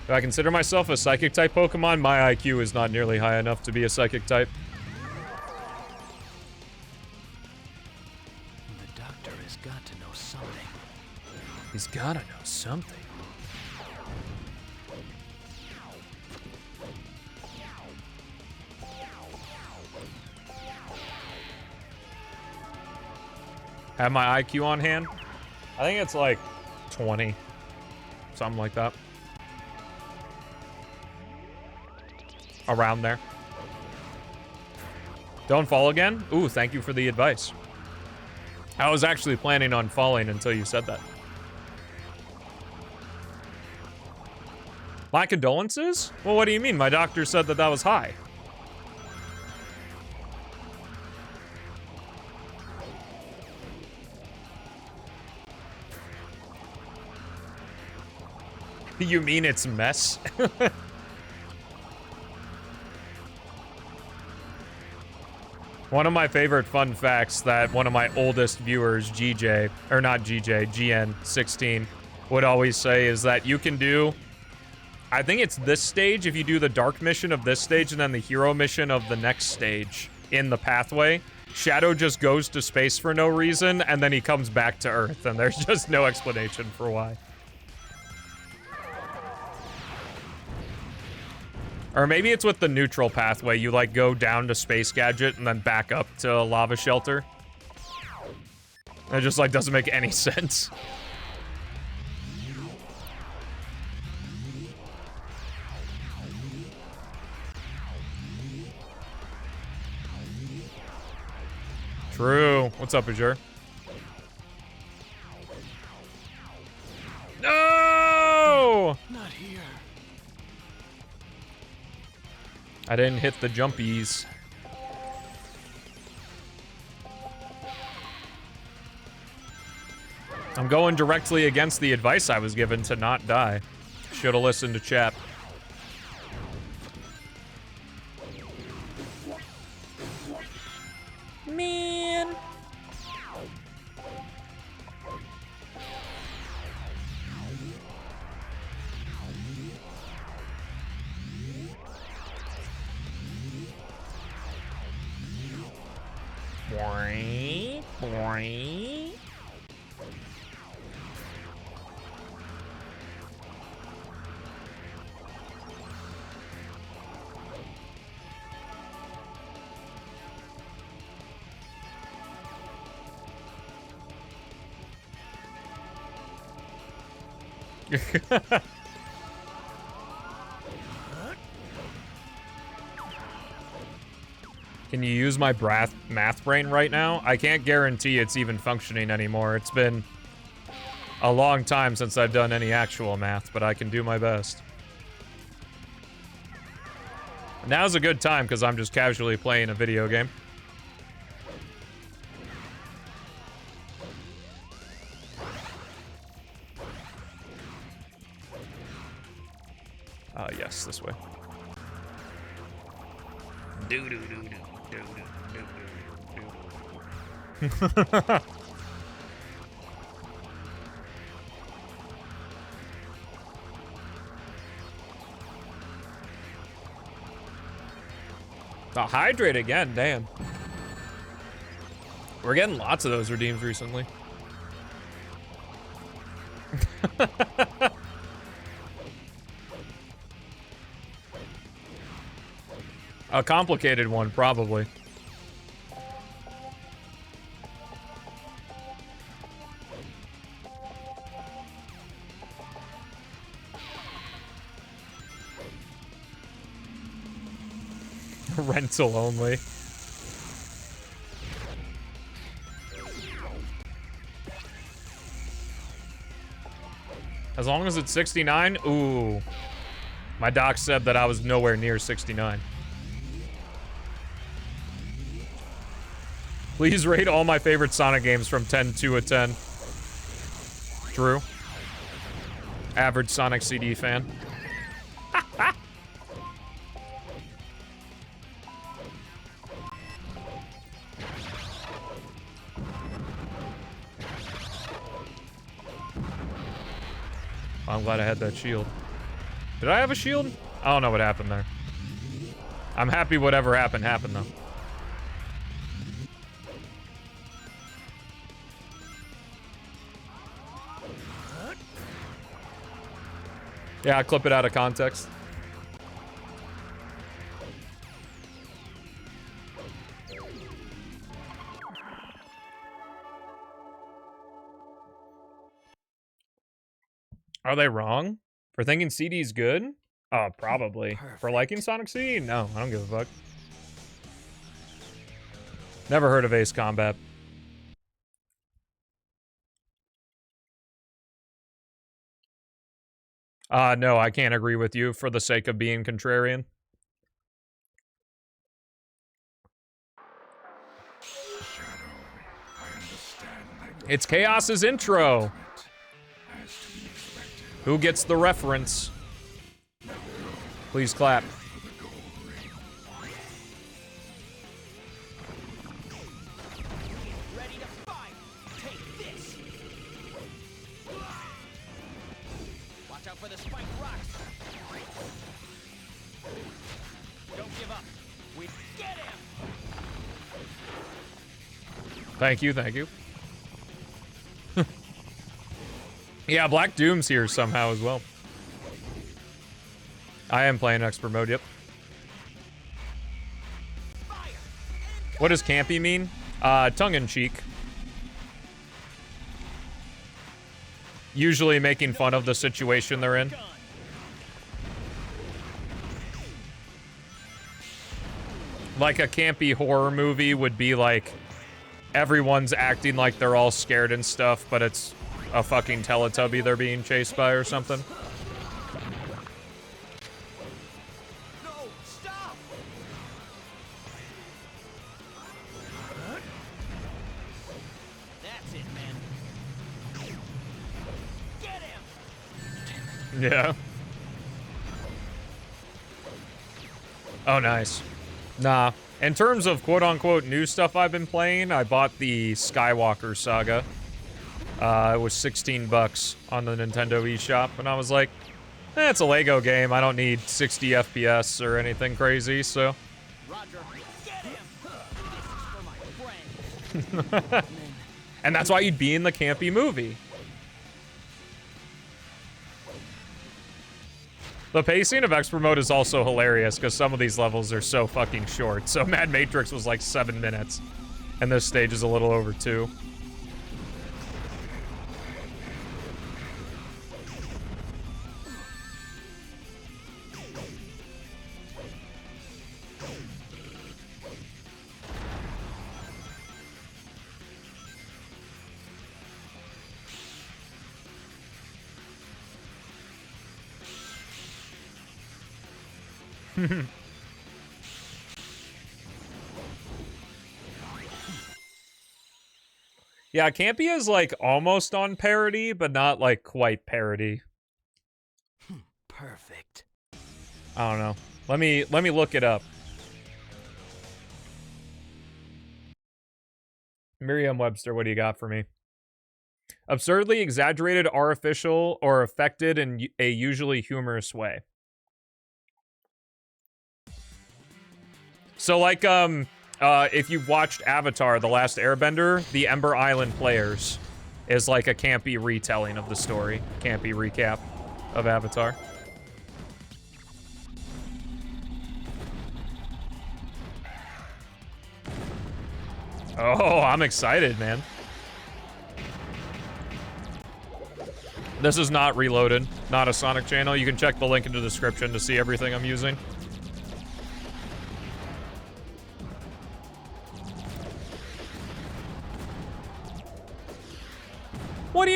S1: Do I consider myself a psychic type Pokemon? My IQ is not nearly high enough to be a psychic type.
S4: The doctor has got to know something.
S1: He's gotta know something. Have my IQ on hand? I think it's like 20. Something like that. Around there. Don't fall again? Ooh, thank you for the advice. I was actually planning on falling until you said that. My condolences? Well, what do you mean? My doctor said that that was high. You mean it's mess? One of my favorite fun facts that one of my oldest viewers, GJ, or not GJ, GN16, would always say is that you can do, I think it's this stage, if you do the dark mission of this stage and then the hero mission of the next stage in the pathway, Shadow just goes to space for no reason, and then he comes back to Earth, and there's just no explanation for why. Or maybe it's with the neutral pathway. You, like, go down to Space Gadget and then back up to Lava Shelter. It just, like, doesn't make any sense. True. What's up, Azure? No!
S4: Not here.
S1: I didn't hit the jumpies. I'm going directly against the advice I was given to not die. Should've listened to chat. Man. Boing, boing. Can you use my math brain right now? I can't guarantee it's even functioning anymore. It's been a long time since I've done any actual math, but I can do my best. Now's a good time because I'm just casually playing a video game. Yes, this way. Oh, hydrate again, damn. We're getting lots of those redeems recently. A complicated one, probably. Rental only. As long as it's 69? Ooh. My doc said that I was nowhere near 69. Please rate all my favorite Sonic games from 10 to a 10. True. Average Sonic CD fan. I'm glad I had that shield. Did I have a shield? I don't know what happened there. I'm happy whatever happened though. Yeah, I clip it out of context. Are they wrong? For thinking CD's good? Oh, probably.
S4: Perfect.
S1: For liking Sonic CD? No, I don't give a fuck. Never heard of Ace Combat. No, I can't agree with you for the sake of being contrarian. It's Chaos's intro. Who gets the reference? Please clap.
S2: Ready to fight. Take this. Watch out for the spiked rocks. Don't give up. We get him.
S1: Thank you, thank you. Yeah, Black Doom's here somehow as well. I am playing expert mode, yep. What does campy mean? Tongue-in-cheek. Usually making fun of the situation they're in. Like a campy horror movie would be like, everyone's acting like they're all scared and stuff, but it's a fucking Teletubby they're being chased by or something.
S2: No, stop. That's it, man. Get him.
S1: Yeah. Oh, nice. Nah. In terms of quote-unquote new stuff I've been playing, I bought the Skywalker Saga. It was 16 bucks on the Nintendo eShop, and I was like, it's a Lego game. I don't need 60 FPS or anything crazy, so.
S2: Roger. Get him. This is for my friend.
S1: And that's why you'd be in the campy movie. The pacing of expert mode is also hilarious because some of these levels are so fucking short. So Mad Matrix was like 7 minutes, and this stage is a little over 2. Yeah, Campy is like almost on parody, but not like quite parody.
S4: Perfect.
S1: I don't know. Let me look it up. Merriam-Webster, what do you got for me? Absurdly exaggerated, artificial, or affected in a usually humorous way. So like, if you've watched Avatar, The Last Airbender, the Ember Island Players is like a campy retelling of the story. Campy recap of Avatar. Oh, I'm excited, man. This is not Reloaded, not a Sonic channel. You can check the link in the description to see everything I'm using.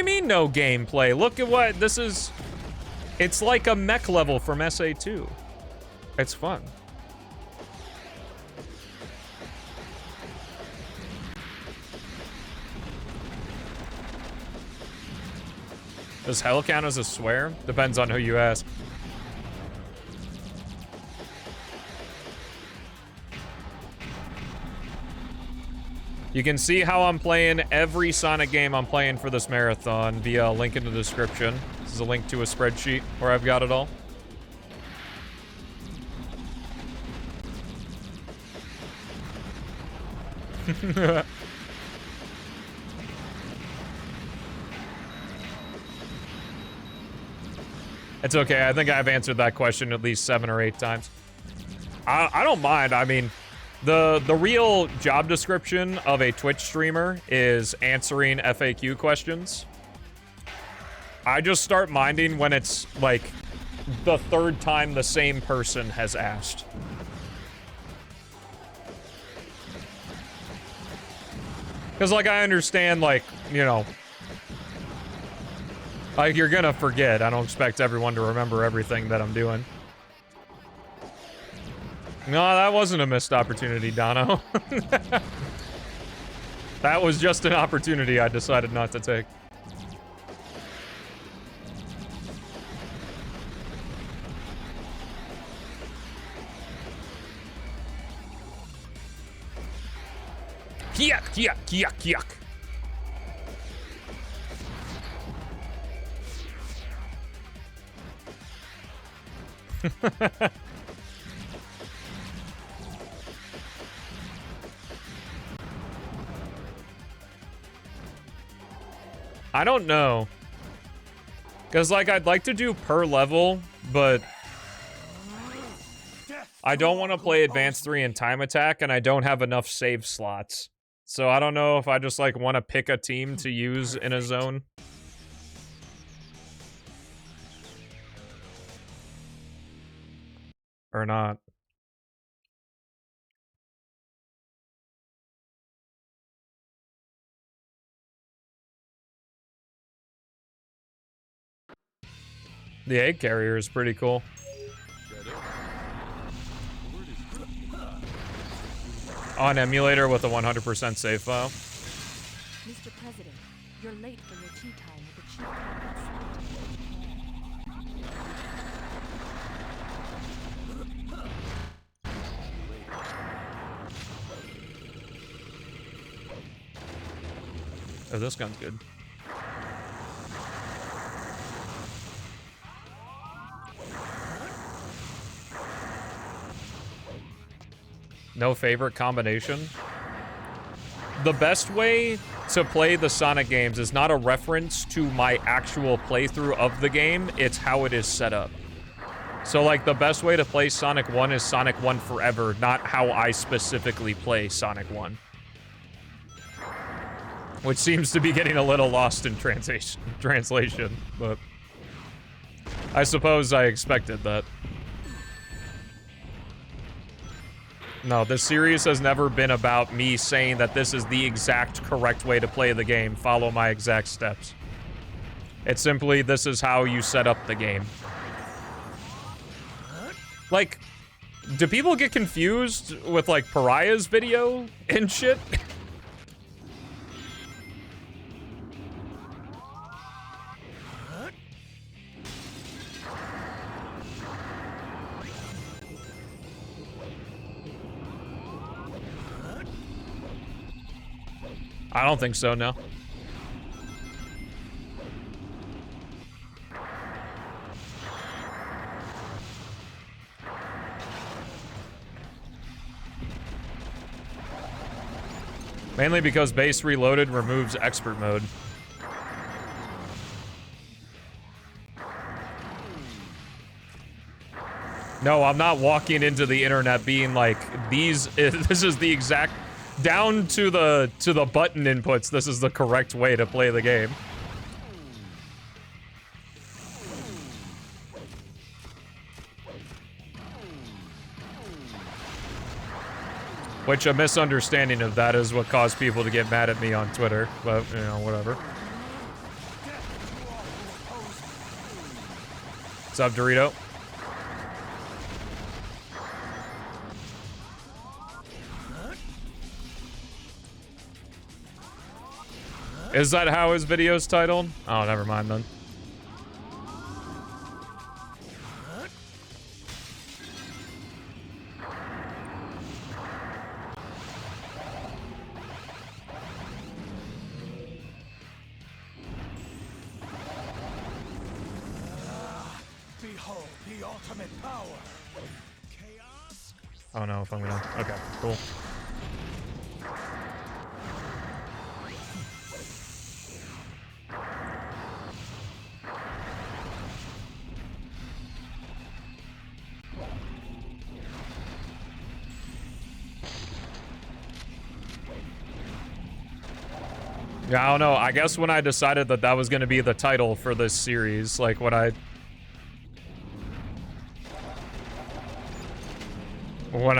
S1: you mean no gameplay? Look at what this is. It's like a mech level from SA2. It's fun. Does hell count as a swear? Depends on who you ask. You can see how I'm playing every Sonic game I'm playing for this marathon via a link in the description. This is a link to a spreadsheet where I've got it all. It's okay. I think I've answered that question at least 7 or 8 times. I don't mind. I mean, the real job description of a Twitch streamer is answering FAQ questions. I just start minding when it's like the 3rd time the same person has asked. Because, like, I understand, like, you know, like, you're gonna forget. I don't expect everyone to remember everything that I'm doing. No, that wasn't a missed opportunity, Dono. That was just an opportunity I decided not to take. Yuck, yuck, yuck, yuck. I don't know. Because, like, I'd like to do per level, but I don't want to play Advanced 3 and Time Attack, and I don't have enough save slots. So I don't know if I just, like, want to pick a team to use in a zone. Or not. The egg carrier is pretty cool. On emulator with a 100% save file.
S3: Mr. President, you're late for your tea time with the chief cabinet.
S1: Oh, this gun's good. No favorite combination? The best way to play the Sonic games is not a reference to my actual playthrough of the game, it's how it is set up. So, like, the best way to play Sonic 1 is Sonic 1 Forever, not how I specifically play Sonic 1. Which seems to be getting a little lost in translation, but I suppose I expected that. No, this series has never been about me saying that this is the exact correct way to play the game, follow my exact steps. It's simply, this is how you set up the game. Like, do people get confused with, like, Pariah's video and shit? I don't think so, no. Mainly because base reloaded removes expert mode. No, I'm not walking into the internet being like, this is the exact, down to the button inputs, this is the correct way to play the game. Which, a misunderstanding of that is what caused people to get mad at me on Twitter, but, you know, whatever. What's up, Dorito? Is that how his video's titled? Oh, never mind then.
S4: Behold the ultimate power. Chaos.
S1: I don't know if I'm gonna. Okay, cool. Yeah, I don't know. I guess when I decided that that was going to be the title for this series, like when I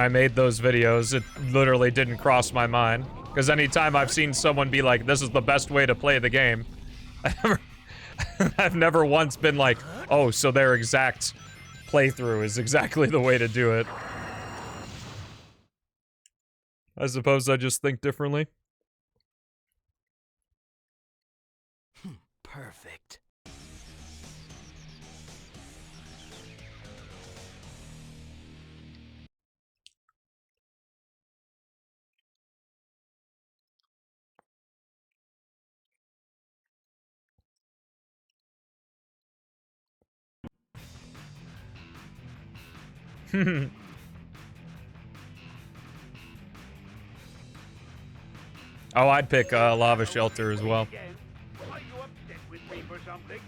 S1: made those videos, it literally didn't cross my mind. Because anytime I've seen someone be like, this is the best way to play the game, I've never once been like, oh, so their exact playthrough is exactly the way to do it. I suppose I just think differently.
S4: Perfect.
S1: Oh, I'd pick Lava Shelter as well.
S6: Are you upset with me for something?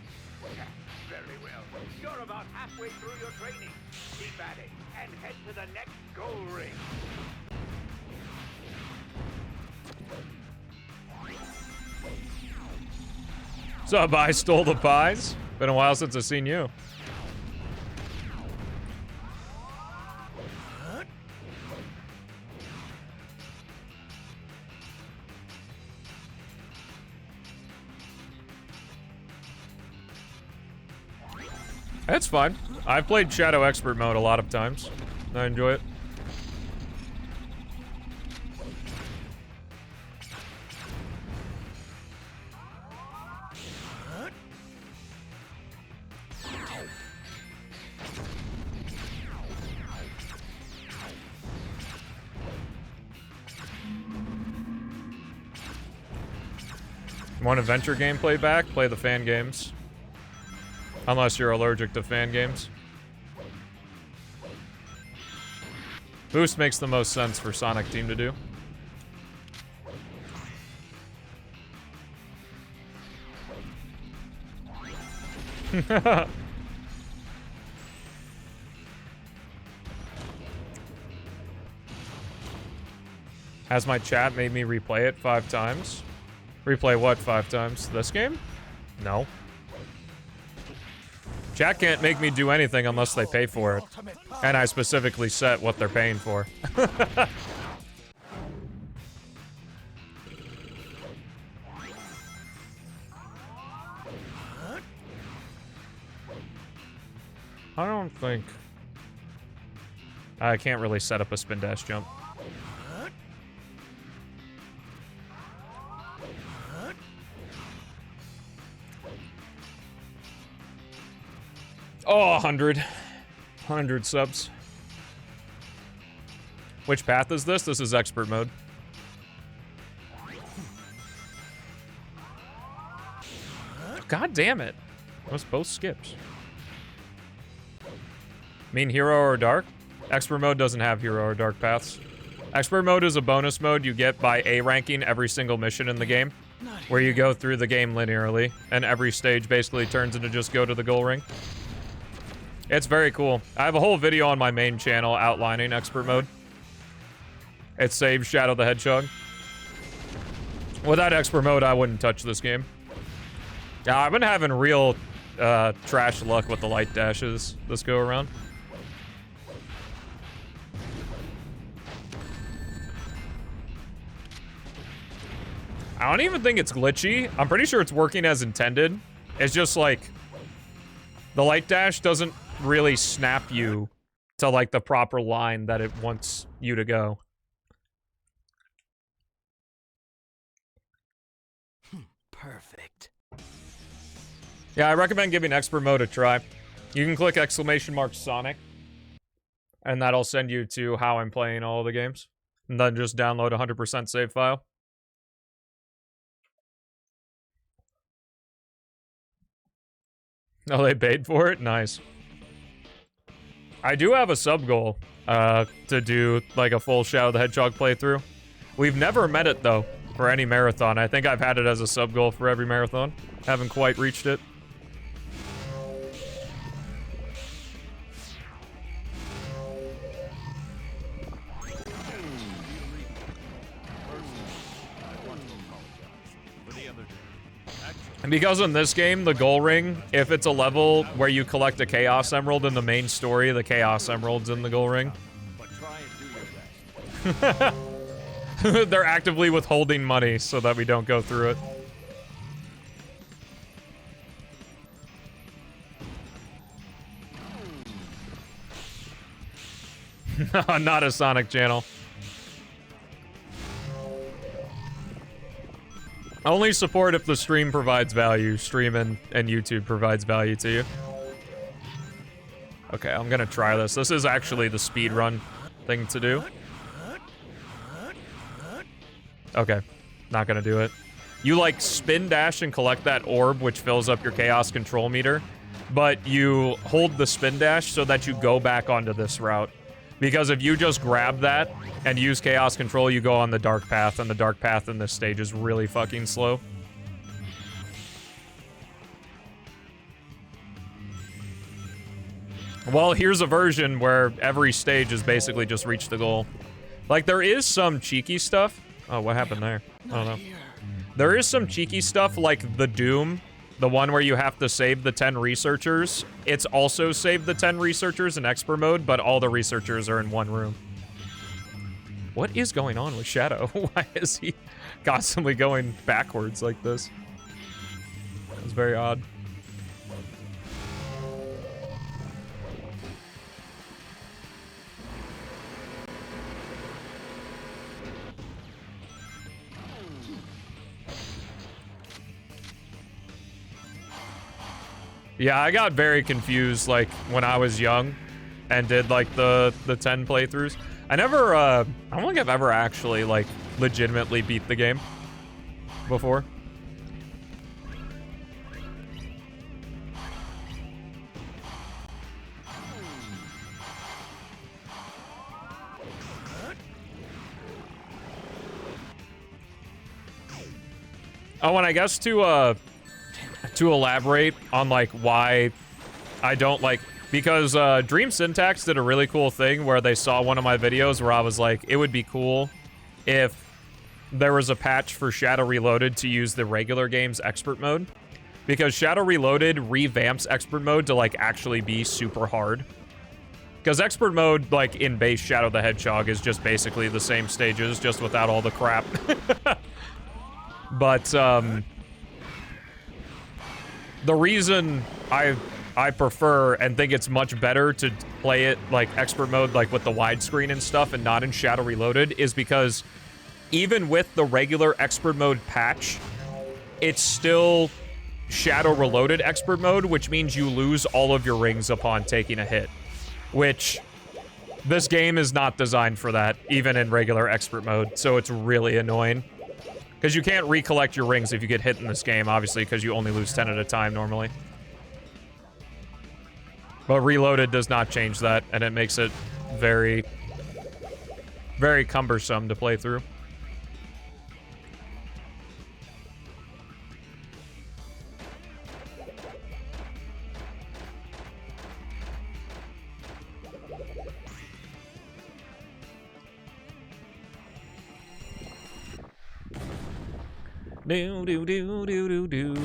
S6: Very well. You're about halfway through your training. Keep at it and head to the next goal ring.
S1: What's up, I stole the pies? Been a while since I've seen you. That's fine. I've played Shadow Expert mode a lot of times. I enjoy it. Want adventure gameplay back? Play the fan games. Unless you're allergic to fan games. Boost makes the most sense for Sonic Team to do. Has my chat made me replay it 5 times? Replay what 5 times? This game? No. Chat can't make me do anything unless they pay for it. And I specifically set what they're paying for. I don't think... I can't really set up a spin dash jump. Oh, 100. 100 subs. Which path is this? This is expert mode. God damn it. That was both skips. Mean hero or dark? Expert mode doesn't have hero or dark paths. Expert mode is a bonus mode you get by A ranking every single mission in the game, where you go through the game linearly, and every stage basically turns into just go to the goal ring. It's very cool. I have a whole video on my main channel outlining expert mode. It saves Shadow the Hedgehog. Without expert mode, I wouldn't touch this game. Yeah, I've been having real trash luck with the light dashes this go around. I don't even think it's glitchy. I'm pretty sure it's working as intended. It's just like... The light dash doesn't really snap you to, like, the proper line that it wants you to go.
S4: Perfect.
S1: Yeah, I recommend giving expert mode a try. You can click !Sonic, and that'll send you to how I'm playing all the games. And then just download 100% save file. Oh, they paid for it? Nice. I do have a sub goal to do like a full Shadow the Hedgehog playthrough. We've never met it though for any marathon. I think I've had it as a sub goal for every marathon. Haven't quite reached it. And because in this game, the goal ring, if it's a level where you collect a Chaos Emerald in the main story, the Chaos Emerald's in the goal ring. They're actively withholding money so that we don't go through it. Not a Sonic channel. Only support if the stream provides value. Stream and YouTube provides value to you. Okay, I'm gonna try this. This is actually the speedrun thing to do. Okay, not gonna do it. You, like, spin dash and collect that orb, which fills up your chaos control meter, but you hold the spin dash so that you go back onto this route. Because if you just grab that and use chaos control, you go on the dark path, and the dark path in this stage is really fucking slow. Well, here's a version where every stage is basically just reach the goal. Like, there is some cheeky stuff. Oh, what happened there? I don't know. There is some cheeky stuff like the Doom, the one where you have to save the 10 researchers. It's also save the 10 researchers in expert mode, but all the researchers are in one room. What is going on with Shadow? Why is he constantly going backwards like this? It's very odd. Yeah, I got very confused, like, when I was young and did, like, the 10 playthroughs. I don't think I've ever actually, like, legitimately beat the game before. Oh, and I guess to elaborate on, like, why I don't like, because Dream Syntax did a really cool thing where they saw one of my videos where I was like, it would be cool if there was a patch for Shadow Reloaded to use the regular game's expert mode, because Shadow Reloaded revamps expert mode to, like, actually be super hard. Because expert mode, like, in base Shadow the Hedgehog is just basically the same stages, just without all the crap. But the reason I prefer and think it's much better to play it like expert mode, like with the widescreen and stuff, and not in Shadow Reloaded, is because even with the regular expert mode patch, it's still Shadow Reloaded expert mode, which means you lose all of your rings upon taking a hit, which this game is not designed for that, even in regular expert mode, so it's really annoying. Because you can't recollect your rings if you get hit in this game, obviously, because you only lose 10 at a time normally. But Reloaded does not change that, and it makes it very, very cumbersome to play through. Do do do do do do.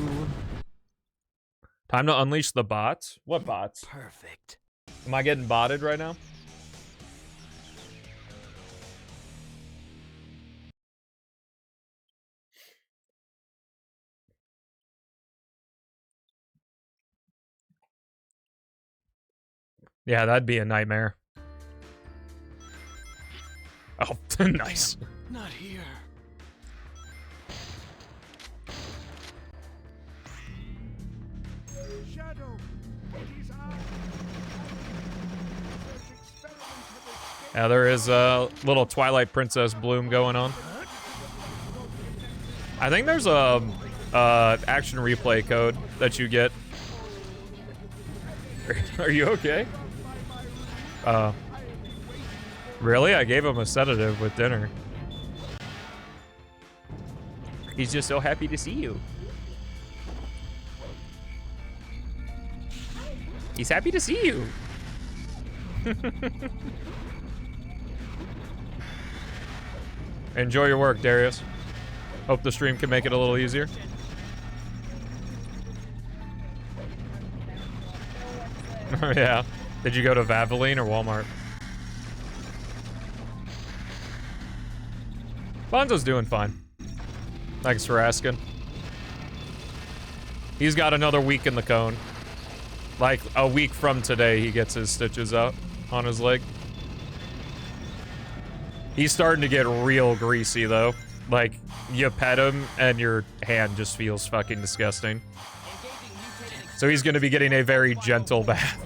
S1: Time to unleash the bots? What bots?
S4: Perfect.
S1: Am I getting botted right now? Yeah, that'd be a nightmare. Oh, nice.
S4: Not here.
S6: Shadow, it is I. Such experiments have escaped.
S1: Yeah, there is a little Twilight Princess bloom going on. I think there's a action replay code that you get. Are you okay? Really? I gave him a sedative with dinner. He's just so happy to see you. He's happy to see you. Enjoy your work, Darius. Hope the stream can make it a little easier. Oh, yeah. Did you go to Valvoline or Walmart? Bonzo's doing fine. Thanks for asking. He's got another week in the cone. Like, a week from today, he gets his stitches out on his leg. He's starting to get real greasy, though. Like, you pet him, and your hand just feels fucking disgusting. So he's gonna be getting a very gentle bath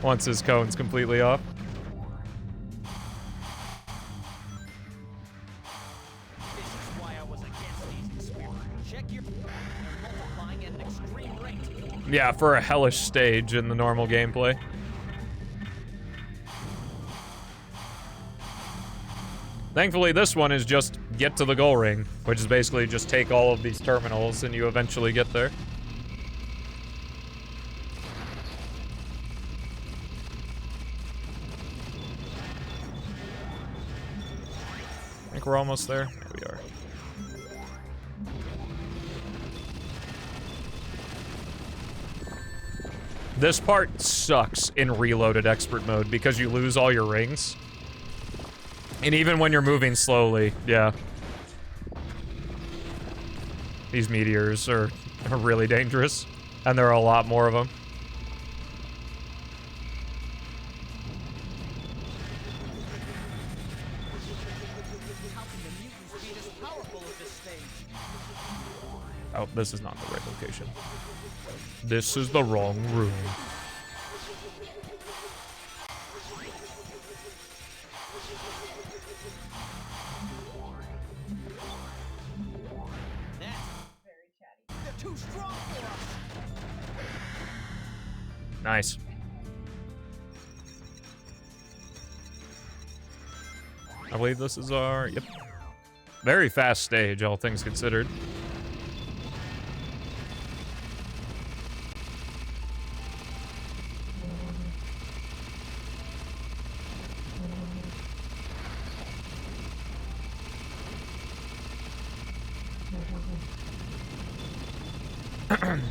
S1: once his cone's completely off.
S2: This is why I was against these experiments. Check your multiplying at an extreme rate.
S1: Yeah, for a hellish stage in the normal gameplay. Thankfully, this one is just get to the goal ring, which is basically just take all of these terminals and you eventually get there. I think we're almost there. There we are. This part sucks in Reloaded Expert Mode because you lose all your rings. And even when you're moving slowly, yeah. These meteors are really dangerous. And there are a lot more of them.
S2: How can the mutants be this powerful at this stage?
S1: Oh, this is not the right location. This is the wrong room.
S2: They're too strong for us.
S1: Nice. I believe this is our... Yep. Very fast stage, all things considered.
S2: And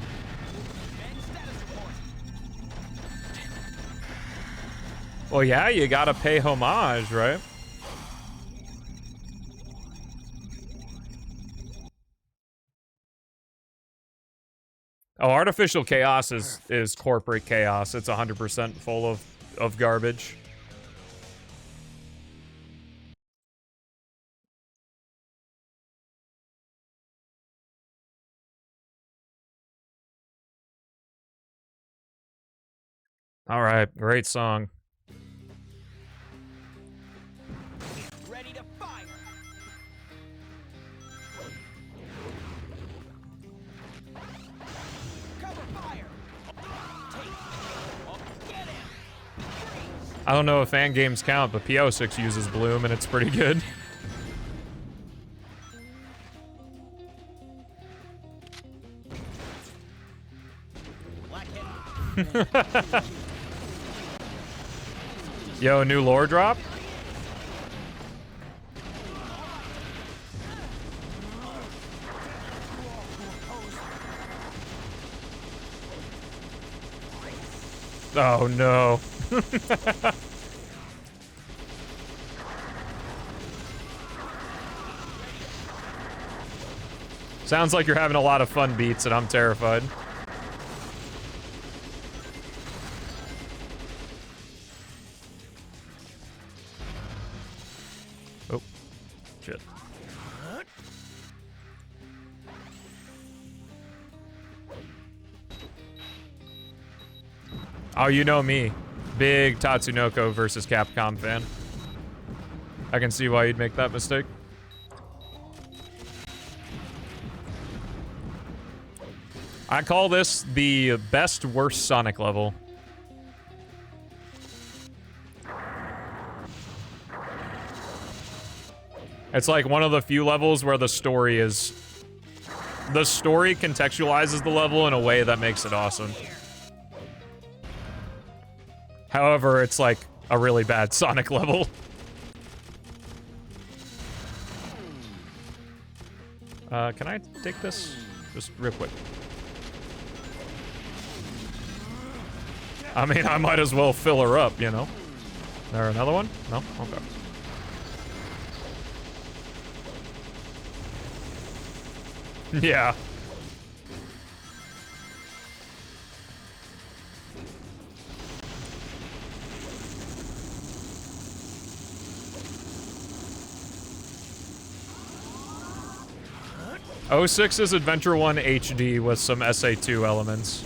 S2: status report.
S1: Well, yeah, you gotta pay homage, right? Oh, artificial chaos is corporate chaos. It's 100% full of garbage. All right, great song.
S2: Ready to fire. Cover fire. Take. Oh, get him. Freeze.
S1: I don't know if fan games count, but PO6 uses Bloom, and it's pretty good.
S2: Blackhead.
S1: Yo, new lore drop? Oh no. Sounds like you're having a lot of fun beats and I'm terrified. Oh, shit. Oh, you know me. Big Tatsunoko versus Capcom fan. I can see why you'd make that mistake. I call this the best worst Sonic level. It's like one of the few levels where the story contextualizes the level in a way that makes it awesome. However, it's like a really bad Sonic level. Can I take this? Just real quick. I mean, I might as well fill her up, you know? There another one? No? Okay. Yeah. '06 is Adventure 1 HD with some SA2 elements.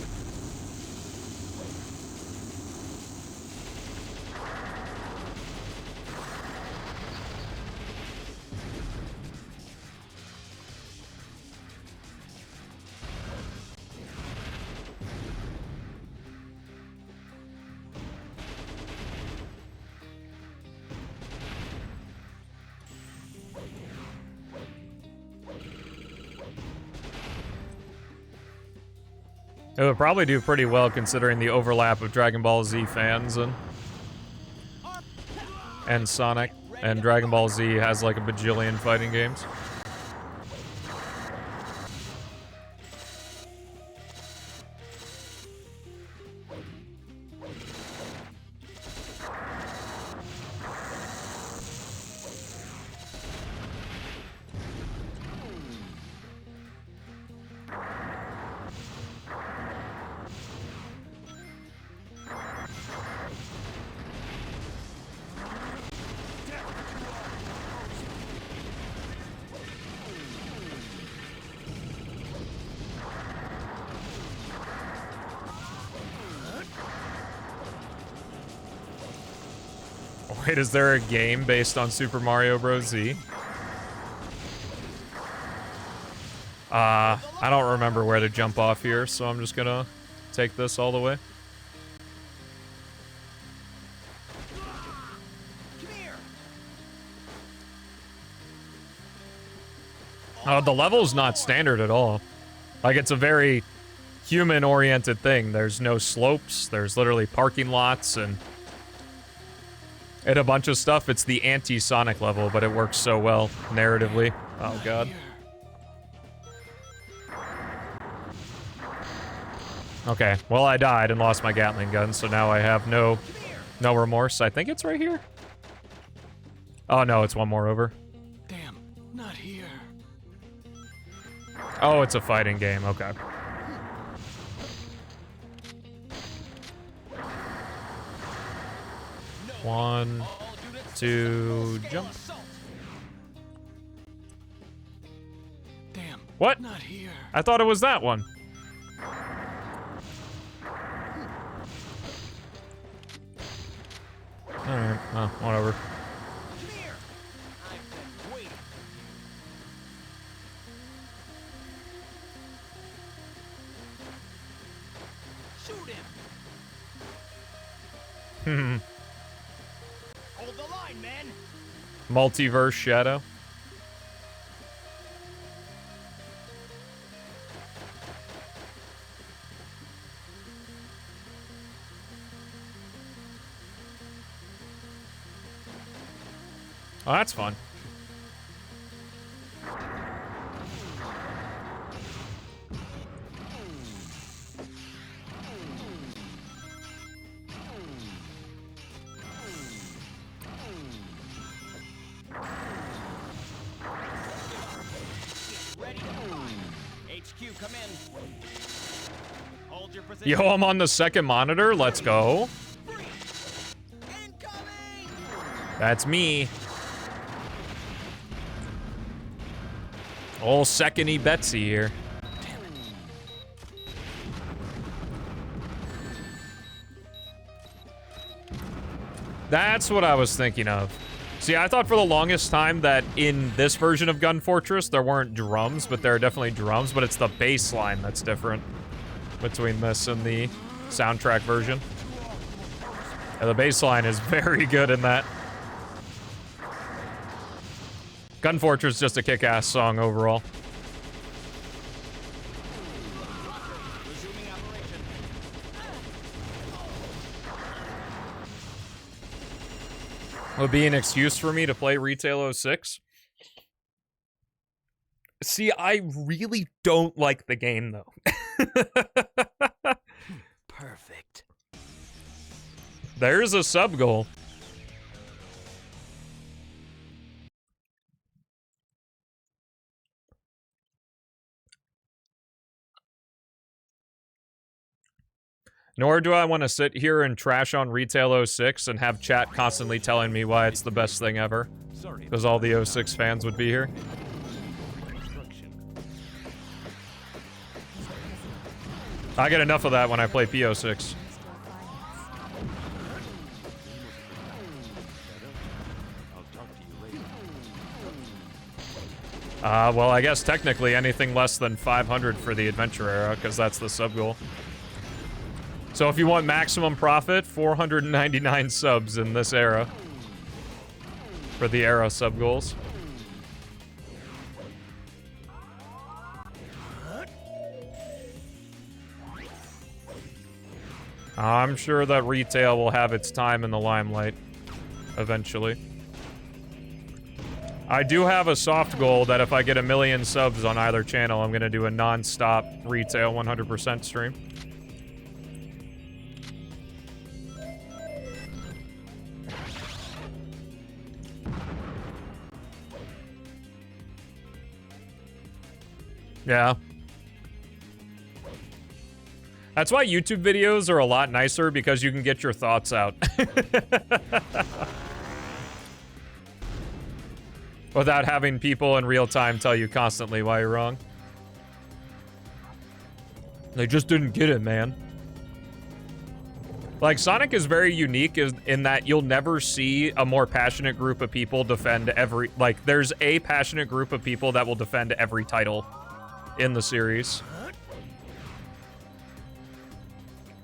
S1: It would probably do pretty well considering the overlap of Dragon Ball Z fans and Sonic, and Dragon Ball Z has like a bajillion fighting games. Wait, is there a game based on Super Mario Bros. Z? I don't remember where to jump off here, so I'm just gonna take this all the way. The level's not standard at all. Like, it's a very human-oriented thing. There's no slopes, there's literally parking lots, and a bunch of stuff. It's the anti-Sonic level, but it works so well narratively. Oh god. Okay, well I died and lost my Gatling gun, so now I have no remorse. I think it's right here. Oh no, it's one more over.
S4: Damn, not here.
S1: Oh, it's a fighting game, okay. One, two, jump.
S4: Damn.
S1: What?
S4: Not here.
S1: I thought it was that one. Alright, oh, whatever.
S2: Come here. I've been waiting. Shoot him. Hold the line, man.
S1: Multiverse Shadow. Oh, that's fun.
S2: Ready to fight. HQ, come in. Hold your position.
S1: Yo, I'm on the second monitor. Let's go.
S2: Incoming!
S1: That's me. Old second-y Betsy here. That's what I was thinking of. See, I thought for the longest time that in this version of Gun Fortress, there weren't drums, but there are definitely drums, but it's the bass line that's different between this and the soundtrack version. Yeah, the bass line is very good in that. Gun Fortress is just a kick-ass song overall. Would be an excuse for me to play Retail 06? See, I really don't like the game, though.
S4: Perfect.
S1: There's a sub-goal. Nor do I want to sit here and trash on Retail 06 and have chat constantly telling me why it's the best thing ever. Because all the 06 fans would be here. I get enough of that when I play P06. Well, I guess technically anything less than 500 for the Adventure Era, because that's the sub-goal. So if you want maximum profit, 499 subs in this era. For the era sub-goals. I'm sure that Retail will have its time in the limelight. Eventually. I do have a soft goal that if I get 1 million subs on either channel, I'm gonna do a non-stop Retail 100% stream. Yeah. That's why YouTube videos are a lot nicer, because you can get your thoughts out. Without having people in real time tell you constantly why you're wrong. They just didn't get it, man. Like, Sonic is very unique in that you'll never see a more passionate group of people defend every... Like, there's a passionate group of people that will defend every title in the series.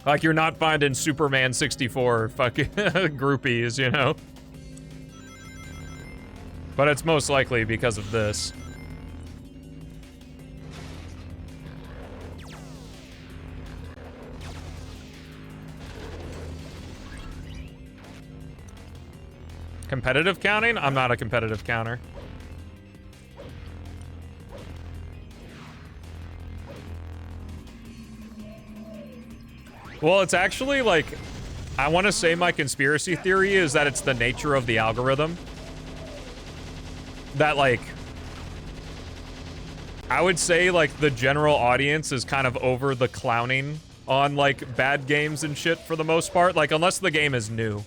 S1: Like, you're not finding Superman 64 fucking groupies, you know? But it's most likely because of this. Competitive counting? I'm not a competitive counter. Well, it's actually like, I want to say my conspiracy theory is that it's the nature of the algorithm. That, like, I would say, like, the general audience is kind of over the clowning on, like, bad games and shit for the most part. Like, unless the game is new.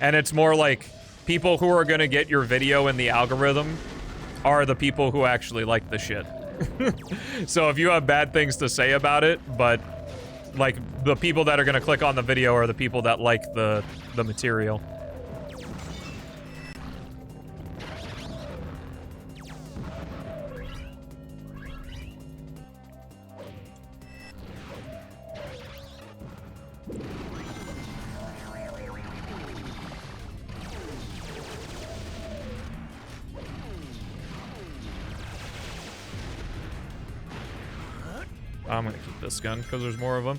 S1: And it's more like, people who are gonna get your video in the algorithm are the people who actually like the shit. So if you have bad things to say about it, but, like, the people that are gonna click on the video are the people that like the material. I'm gonna keep this gun because there's more of them.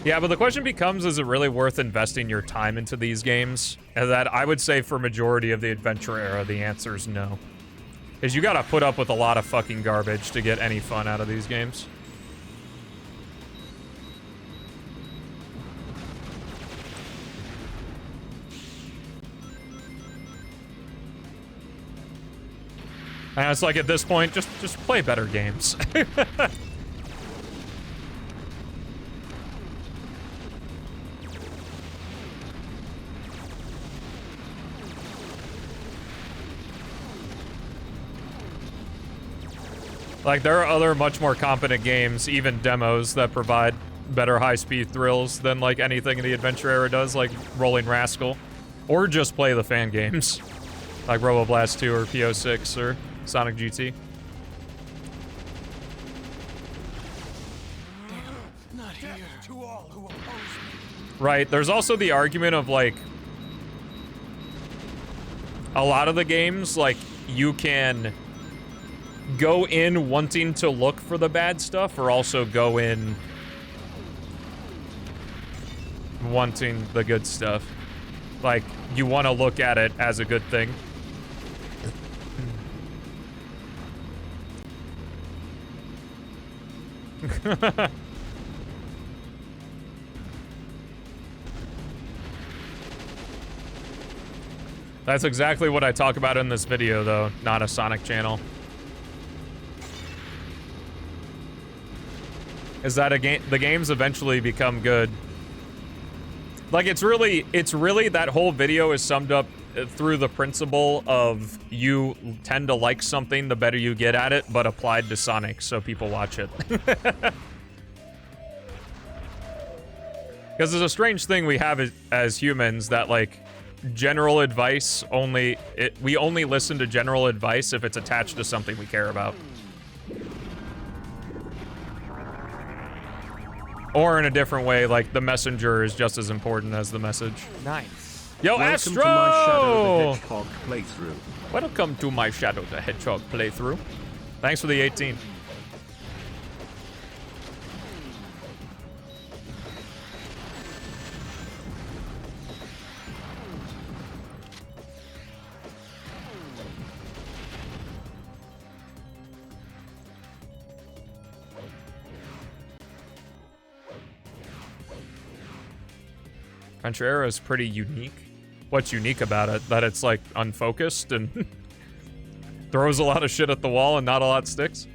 S1: Yeah, but the question becomes, is it really worth investing your time into these games? And that I would say for majority of the Adventure Era, the answer is no. Because you gotta put up with a lot of fucking garbage to get any fun out of these games. And it's like, at this point, just play better games. Like, there are other much more competent games, even demos, that provide better high-speed thrills than, like, anything in the Adventure era does, like Rolling Rascal. Or just play the fan games, like Roboblast 2 or PO6 or Sonic GT.
S4: Not here. To all who oppose me.
S1: Right, there's also the argument of, like, a lot of the games, like, you can go in wanting to look for the bad stuff, or also go in wanting the good stuff. Like, you want to look at it as a good thing. That's exactly what I talk about in this video, though, not a Sonic channel. Is that the games eventually become good. Like, it's really that whole video is summed up through the principle of you tend to like something the better you get at it, but applied to Sonic, so people watch it. Because there's a strange thing we have as humans that, like, general advice we only listen to general advice if it's attached to something we care about. Or in a different way, like, the messenger is just as important as the message.
S7: Nice.
S1: Yo,
S8: Welcome
S1: Astro!
S8: to my Shadow the Hedgehog playthrough.
S1: Welcome to my Shadow the Hedgehog playthrough. Thanks for the 18. Adventure Era is pretty unique. What's unique about it? That it's, like, unfocused and throws a lot of shit at the wall and not a lot sticks?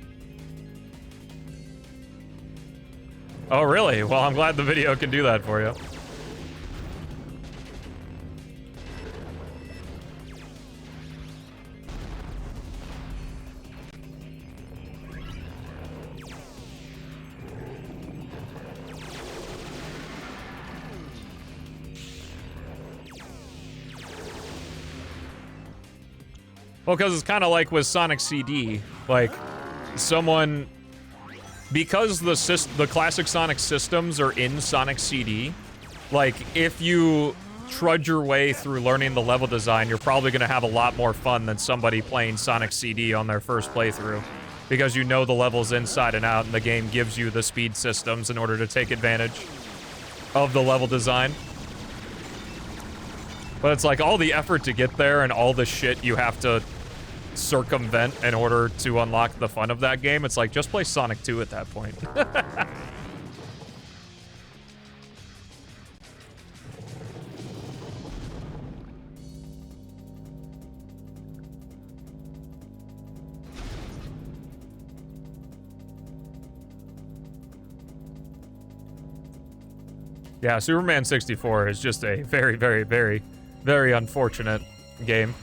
S1: Oh, really? Well, I'm glad the video can do that for you. Well, because it's kind of like with Sonic CD, like, someone, because the classic Sonic systems are in Sonic CD, like, if you trudge your way through learning the level design, you're probably going to have a lot more fun than somebody playing Sonic CD on their first playthrough, because you know the levels inside and out, and the game gives you the speed systems in order to take advantage of the level design. But it's like all the effort to get there and all the shit you have to circumvent in order to unlock the fun of that game. It's like, just play Sonic 2 at that point. Yeah, Superman 64 is just a very, very, very, very unfortunate game.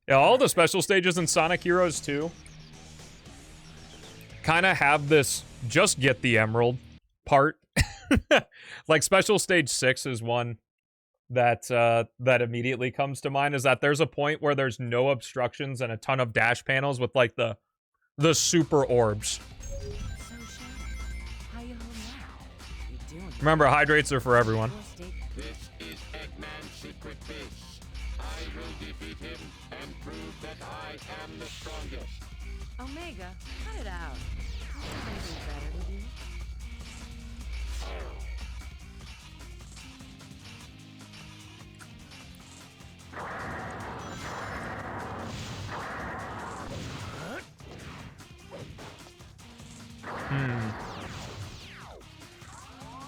S1: Yeah, all the special stages in Sonic Heroes 2 kind of have this just get the emerald part. Like, special stage 6 is one that that immediately comes to mind, is that there's a point where there's no obstructions and a ton of dash panels with, like, the super orbs.
S3: So, Shadow, how you holding out? You doing?
S1: Remember, hydrates are for everyone.
S9: This is Eggman's secret base. I will defeat him and prove that I am the strongest.
S3: Omega, cut it out. You have anything better to do?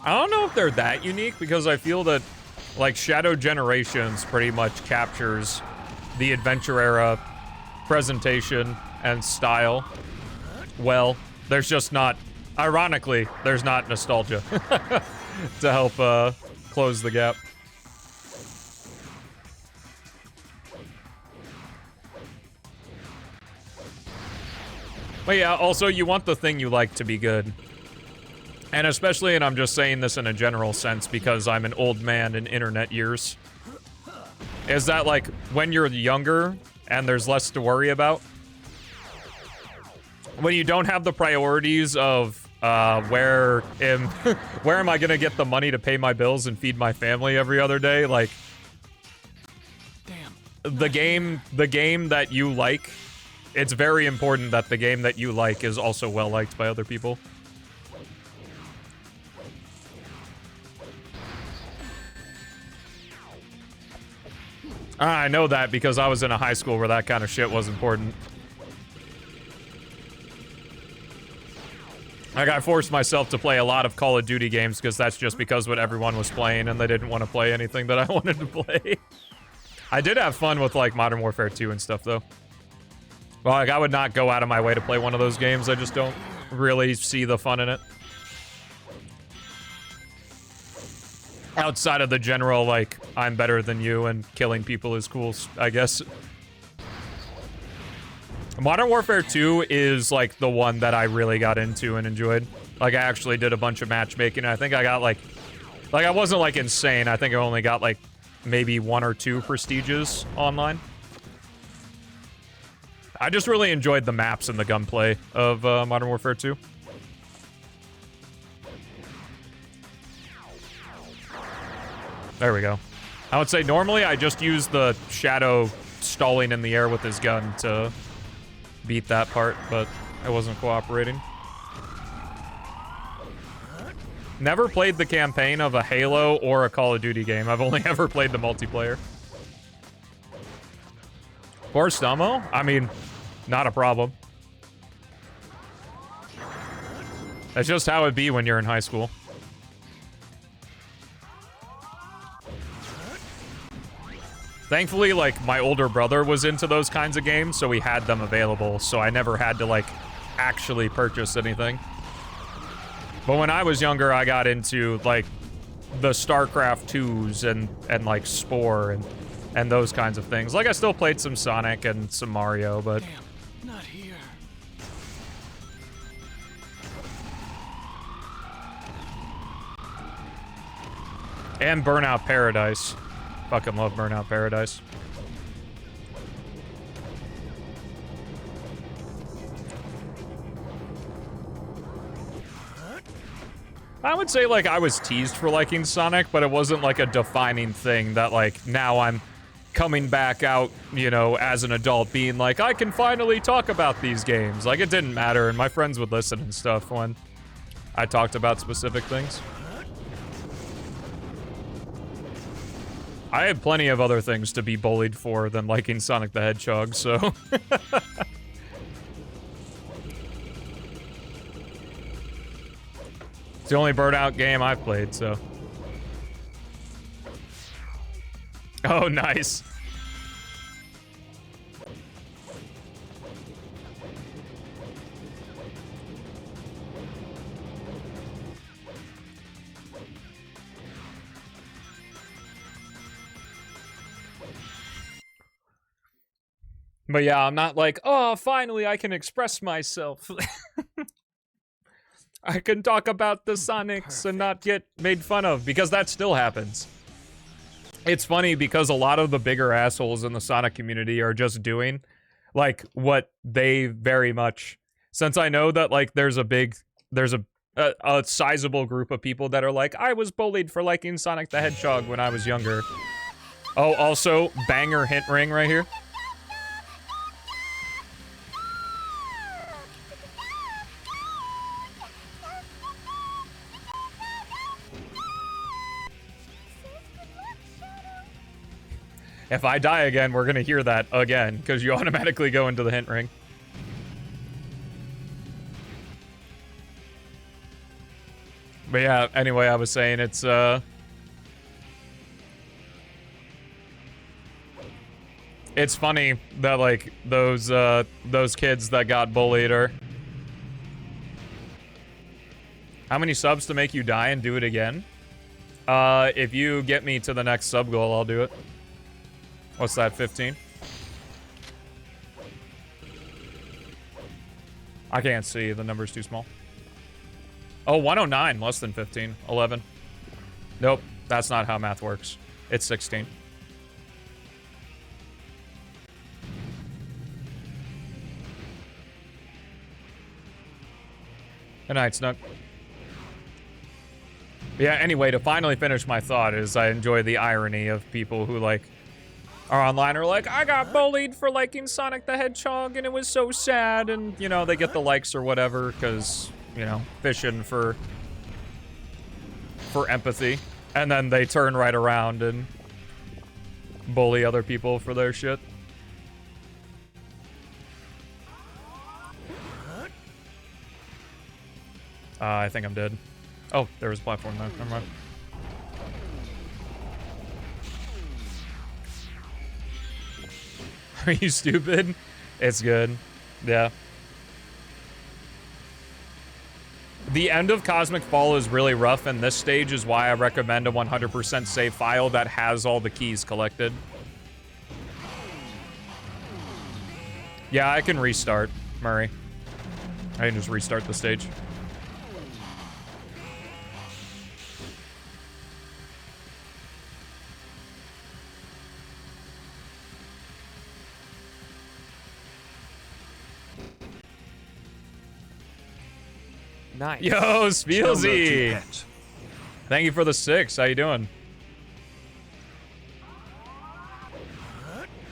S1: I don't know if they're that unique, because I feel that, like, Shadow Generations pretty much captures the Adventure Era presentation and style well. There's just not, ironically, there's not nostalgia to help close the gap. But yeah, also, you want the thing you like to be good. And especially, and I'm just saying this in a general sense because I'm an old man in internet years, is that, like, when you're younger and there's less to worry about, when you don't have the priorities of, where am I gonna get the money to pay my bills and feed my family every other day, like, the game that you like, it's very important that the game that you like is also well liked by other people. I know that because I was in a high school where that kind of shit was important. Like, I forced myself to play a lot of Call of Duty games because that's just because what everyone was playing and they didn't want to play anything that I wanted to play. I did have fun with, like, Modern Warfare 2 and stuff, though. Well, like, I would not go out of my way to play one of those games. I just don't really see the fun in it. Outside of the general, like, I'm better than you and killing people is cool, I guess. Modern Warfare 2 is, like, the one that I really got into and enjoyed. Like, I actually did a bunch of matchmaking. I think I got, like, I wasn't, like, insane. I think I only got, like, maybe 1 or 2 prestiges online. I just really enjoyed the maps and the gunplay of Modern Warfare 2. There we go. I would say normally I just use the Shadow stalling in the air with his gun to beat that part, but I wasn't cooperating. Never played the campaign of a Halo or a Call of Duty game. I've only ever played the multiplayer. Poor Stummo? I mean, not a problem. That's just how it'd be when you're in high school. Thankfully, like, my older brother was into those kinds of games, so we had them available, so I never had to, like, actually purchase anything. But when I was younger, I got into, like, the StarCraft 2s and like, Spore and those kinds of things. Like, I still played some Sonic and some Mario, but...
S4: Damn, not here.
S1: And Burnout Paradise. Fucking love Burnout Paradise. I would say, like, I was teased for liking Sonic, but it wasn't, like, a defining thing that, like, now I'm coming back out, you know, as an adult, being like, I can finally talk about these games. Like, it didn't matter, and my friends would listen and stuff when I talked about specific things. I had plenty of other things to be bullied for than liking Sonic the Hedgehog, so... It's the only Burnout game I've played, so... Oh, nice. But yeah, I'm not like, oh, finally I can express myself. I can talk about the Sonics and not get made fun of, because that still happens. It's funny because a lot of the bigger assholes in the Sonic community are just doing, like, what they very much... Since I know that, like, there's a sizable group of people that are like, I was bullied for liking Sonic the Hedgehog when I was younger. Oh, also, banger hint ring right here. If I die again, we're gonna hear that again, because you automatically go into the hint ring. But yeah, anyway, I was saying it's, it's funny that, like, those kids that got bullied are... How many subs to make you die and do it again? If you get me to the next sub goal, I'll do it. What's that, 15? I can't see. The number's too small. Oh, 109. Less than 15. 11. Nope. That's not how math works. It's 16. Good night, Snook. Yeah, anyway, to finally finish my thought is I enjoy the irony of people who, like, are online or like, I got bullied for liking Sonic the Hedgehog and it was so sad, and, you know, they get the likes or whatever because, you know, fishing for empathy, and then they turn right around and bully other people for their shit. I think I'm dead. Oh, there was a platform there. Never mind. Are you stupid? It's good. Yeah. The end of Cosmic Fall is really rough, and this stage is why I recommend a 100% save file that has all the keys collected. Yeah, I can restart, Murray. I can just restart the stage.
S7: Nice.
S1: Yo, Spielzy! Thank you for the 6. How you doing?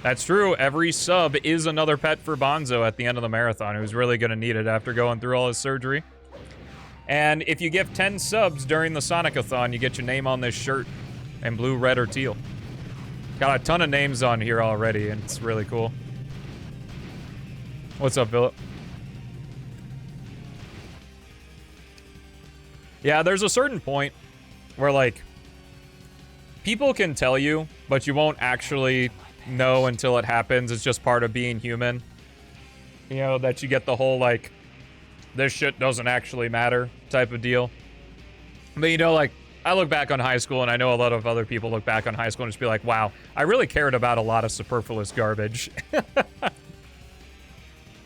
S1: That's true. Every sub is another pet for Bonzo at the end of the marathon, who's really going to need it after going through all his surgery. And if you give 10 subs during the Sonic-A-Thon, you get your name on this shirt in blue, red, or teal. Got a ton of names on here already, and it's really cool. What's up, Philip? Yeah, there's a certain point where, like, people can tell you, but you won't actually know until it happens. It's just part of being human. You know, that you get the whole, like, this shit doesn't actually matter type of deal. But, you know, like, I look back on high school, and I know a lot of other people look back on high school and just be like, wow, I really cared about a lot of superfluous garbage.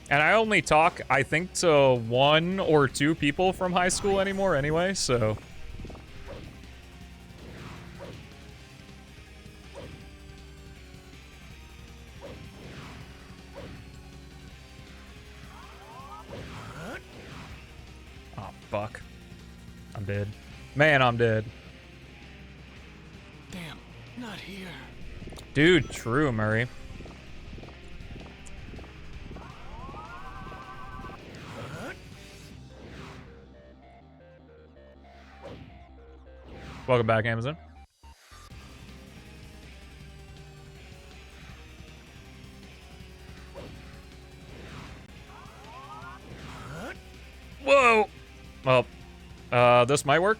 S1: And I only talk, I think, to 1 or 2 people from high school anymore anyway, so... Oh, fuck. I'm dead. Man, I'm dead.
S4: Damn, not here.
S1: Dude, true, Murray. Welcome back, Amazon. Whoa! Well, this might work.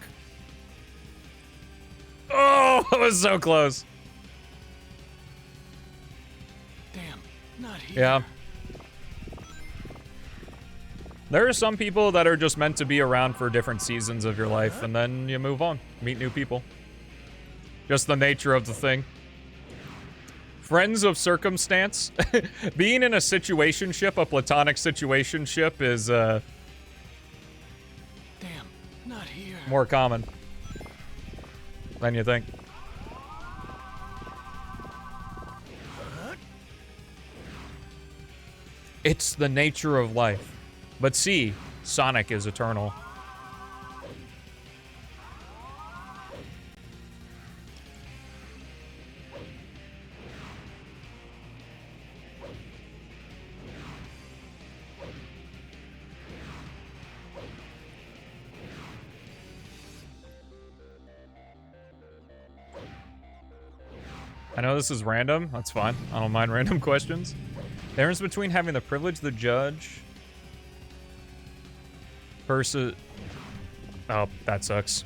S1: Oh, it was so close.
S4: Damn, not here.
S1: Yeah. There are some people that are just meant to be around for different seasons of your life, and then you move on, meet new people. Just the nature of the thing. Friends of circumstance. Being in a situationship, a platonic situationship, is
S4: Damn, not here.
S1: more common than you think. It's the nature of life. But see, Sonic is eternal. I know this is random. That's fine. I don't mind random questions. The difference between having the privilege to judge versus... Oh, that sucks.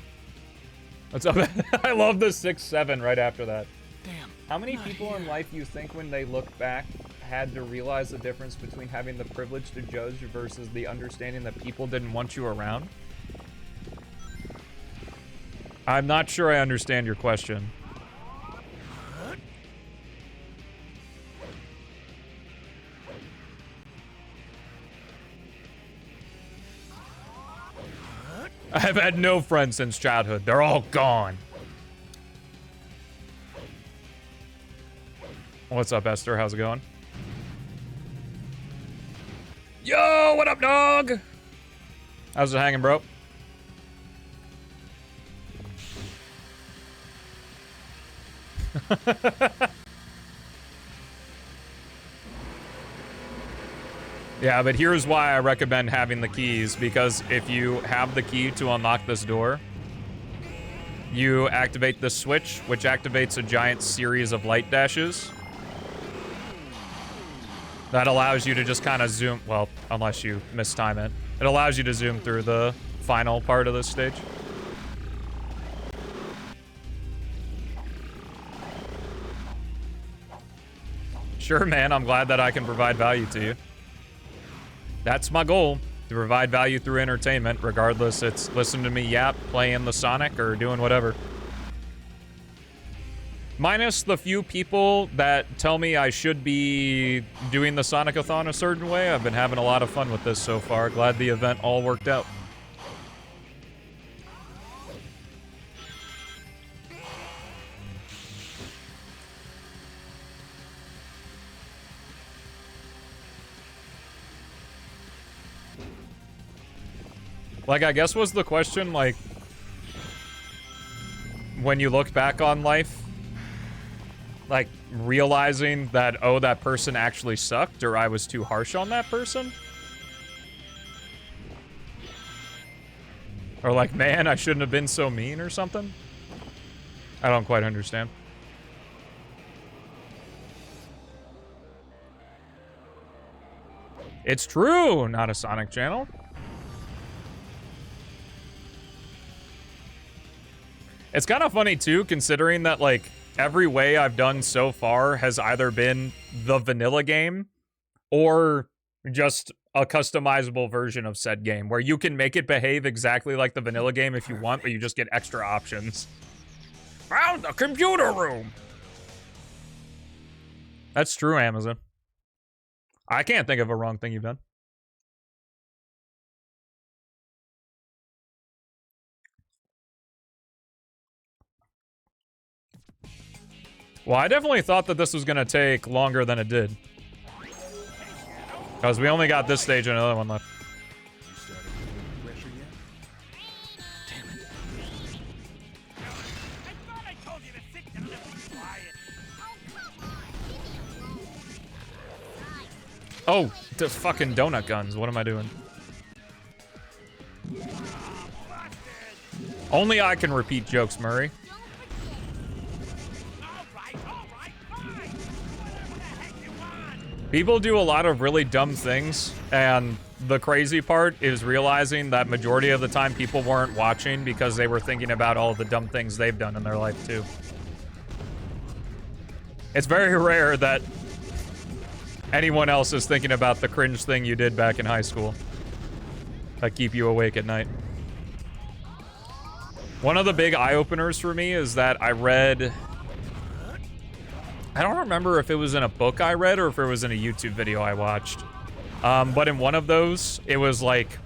S1: What's up? I love the 6-7 right after that.
S4: Damn.
S1: How many people in life you think when they look back had to realize the difference between having the privilege to judge versus the understanding that people didn't want you around? I'm not sure I understand your question. I've had no friends since childhood. They're all gone. What's up, Esther? How's it going? Yo, what up, dog? How's it hanging, bro? Yeah, but here's why I recommend having the keys, because if you have the key to unlock this door, you activate the switch, which activates a giant series of light dashes. That allows you to just kind of zoom, well, unless you mistime it. It allows you to zoom through the final part of this stage. Sure, man, I'm glad that I can provide value to you. That's my goal, to provide value through entertainment, regardless it's listening to me yap, playing the Sonic, or doing whatever. Minus the few people that tell me I should be doing the Sonic-A-Thon a certain way. I've been having a lot of fun with this so far. Glad the event all worked out. Like, I guess was the question, like, when you look back on life, like, realizing that, oh, that person actually sucked, or I was too harsh on that person? Or like, man, I shouldn't have been so mean or something? I don't quite understand. It's true, not a Sonic channel. It's kind of funny, too, considering that, like, every way I've done so far has either been the vanilla game or just a customizable version of said game, where you can make it behave exactly like the vanilla game if you want, but you just get extra options. Found the computer room! That's true, Amazon. I can't think of a wrong thing you've done. Well, I definitely thought that this was going to take longer than it did. Because we only got this stage and another one left. Oh, the fucking donut guns. What am I doing? Only I can repeat jokes, Murray. People do a lot of really dumb things, and the crazy part is realizing that majority of the time people weren't watching because they were thinking about all the dumb things they've done in their life, too. It's very rare that anyone else is thinking about the cringe thing you did back in high school that keep you awake at night. One of the big eye-openers for me is that I read... I don't remember if it was in a book I read or if it was in a YouTube video I watched. But in one of those, it was like,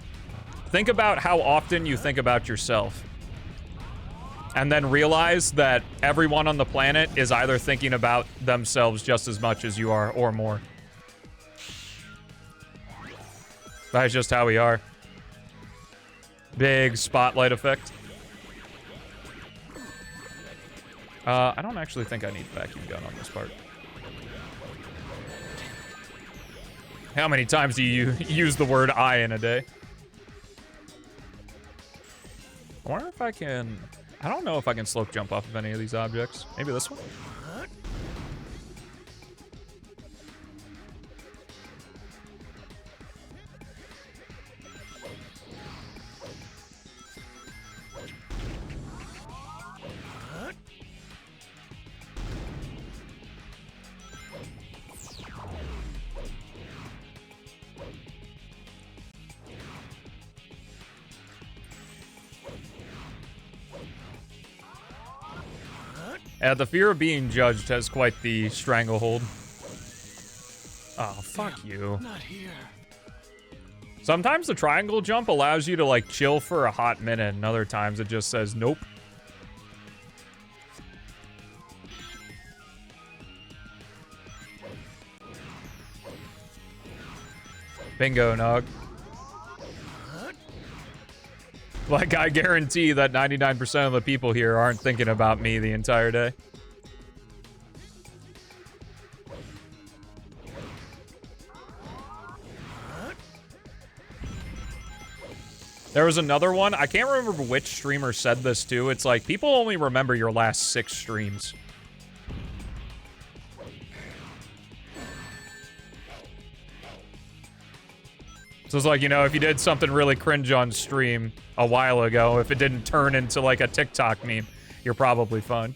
S1: think about how often you think about yourself. And then realize that everyone on the planet is either thinking about themselves just as much as you are, or more. That's just how we are. Big spotlight effect. I don't actually think I need a vacuum gun on this part. How many times do you use the word I in a day? I wonder if I can... I don't know if I can slope jump off of any of these objects. Maybe this one? Yeah, the fear of being judged has quite the stranglehold. Oh, fuck you.
S4: Not here.
S1: Sometimes the triangle jump allows you to, like, chill for a hot minute, and other times it just says, nope. Bingo, Nog. Like, I guarantee that 99% of the people here aren't thinking about me the entire day. There was another one. I can't remember which streamer said this too. It's like, people only remember your last 6 streams. So it's like, you know, if you did something really cringe on stream a while ago, if it didn't turn into like a TikTok meme, you're probably fine.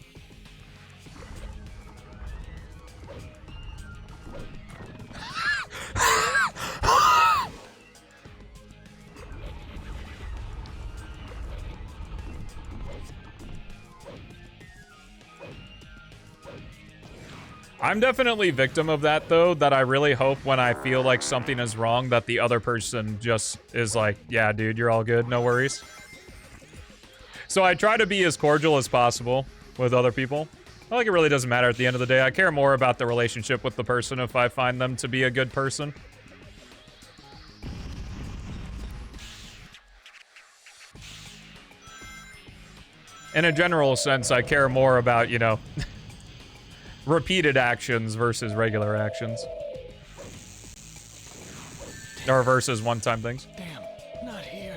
S1: I'm definitely victim of that, though, that I really hope when I feel like something is wrong that the other person just is like, yeah, dude, you're all good, no worries. So I try to be as cordial as possible with other people. I like it really doesn't matter at the end of the day. I care more about the relationship with the person if I find them to be a good person. In a general sense, I care more about, you know... repeated actions versus regular actions. Or versus one-time things.
S4: Damn, not here.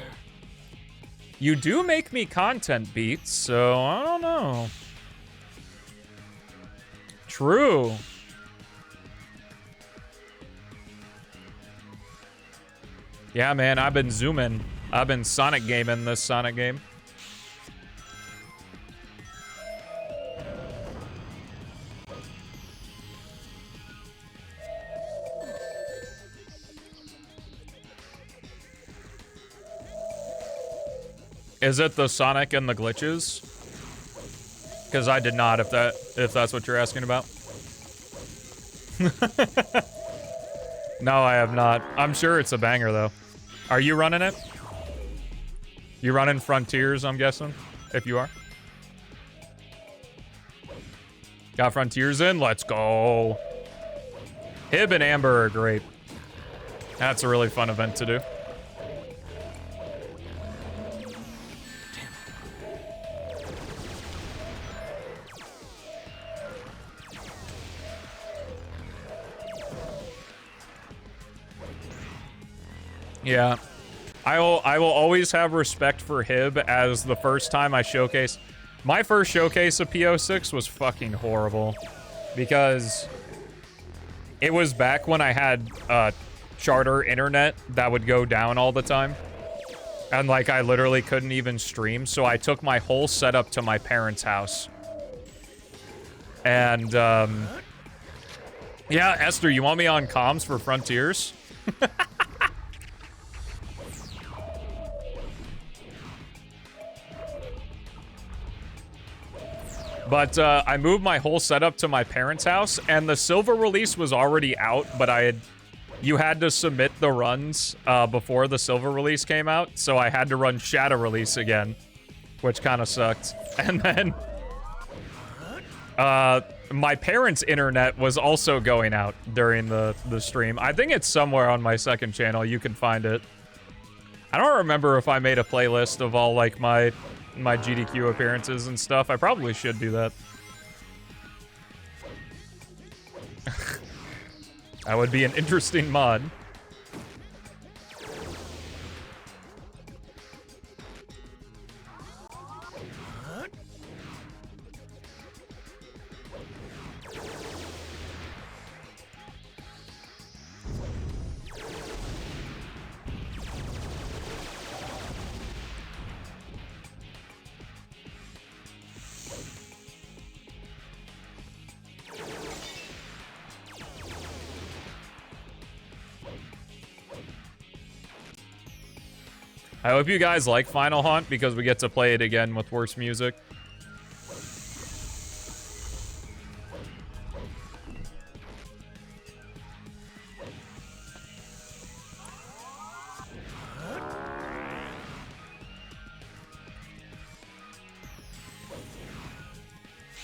S1: You do make me content beats, so I don't know. True. Yeah, man, I've been zooming. I've been Sonic gaming this Sonic game. Is it the Sonic and the glitches? Because I did not, if that's what you're asking about. No, I have not. I'm sure it's a banger, though. Are you running it? You running Frontiers, I'm guessing? If you are. Got Frontiers in? Let's go. Hib and Amber are great. That's a really fun event to do. Yeah. I will always have respect for Hib as the first time I showcased. My first showcase of PO6 was fucking horrible. Because it was back when I had charter internet that would go down all the time. And like I literally couldn't even stream, so I took my whole setup to my parents' house. And yeah, Esther, you want me on comms for Frontiers? But I moved my whole setup to my parents' house, and the silver release was already out, but you had to submit the runs before the silver release came out, so I had to run Shadow release again, which kind of sucked. And then my parents' internet was also going out during the stream. I think it's somewhere on my second channel. You can find it. I don't remember if I made a playlist of all like my GDQ appearances and stuff. I probably should do that. That would be an interesting mod. I hope you guys like Final Hunt because we get to play it again with worse music.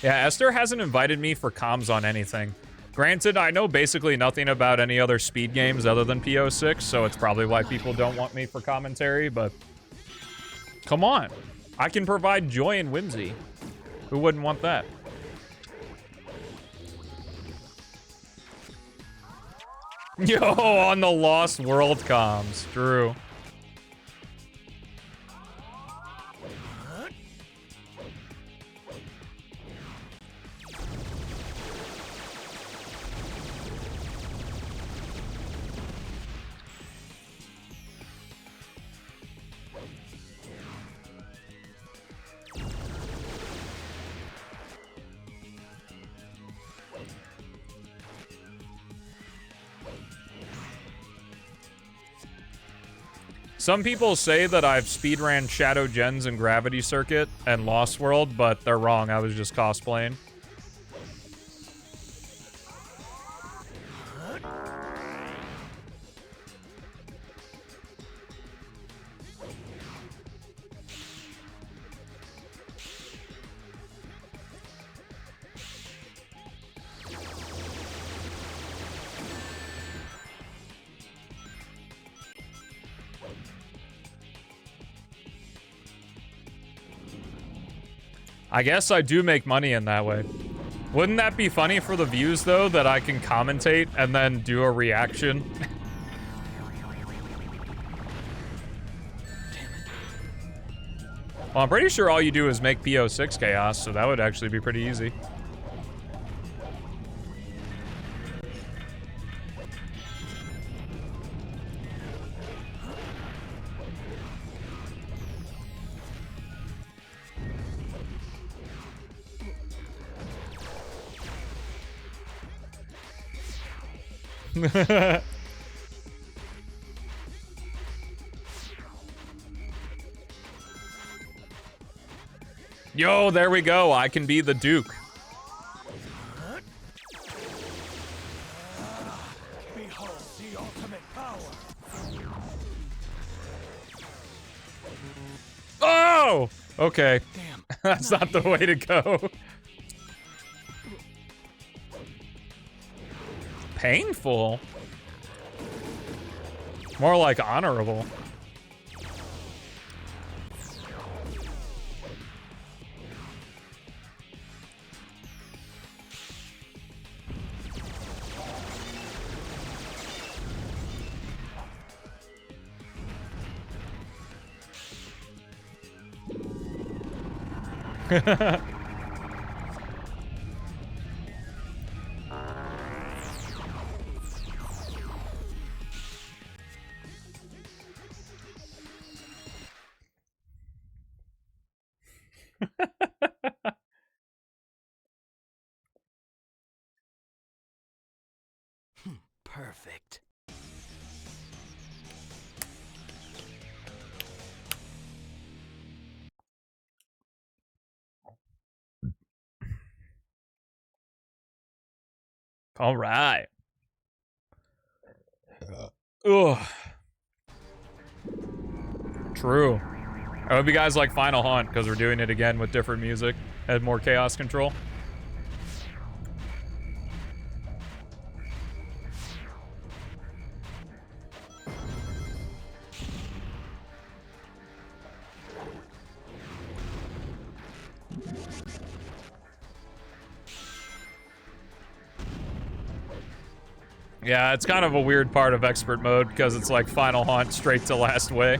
S1: Yeah, Esther hasn't invited me for comms on anything. Granted, I know basically nothing about any other speed games other than PO6, so it's probably why people don't want me for commentary, but... Come on. I can provide joy and whimsy. Who wouldn't want that? Yo, on the Lost World comms. True. Some people say that I've speedran Shadow Gens and Gravity Circuit and Lost World, but they're wrong. I was just cosplaying. I guess I do make money in that way. Wouldn't that be funny for the views, though, that I can commentate and then do a reaction? Well, I'm pretty sure all you do is make PO6 chaos, so that would actually be pretty easy. Yo, there we go. I can be the Duke.
S4: Behold the ultimate power.
S1: Oh! Okay. Damn. That's not the way to go. Painful? More like honorable.
S2: Perfect.
S1: All right. Ugh. True. I hope you guys like Final Hunt, because we're doing it again with different music and more chaos control. Yeah, it's kind of a weird part of expert mode because it's like Final Hunt straight to last way.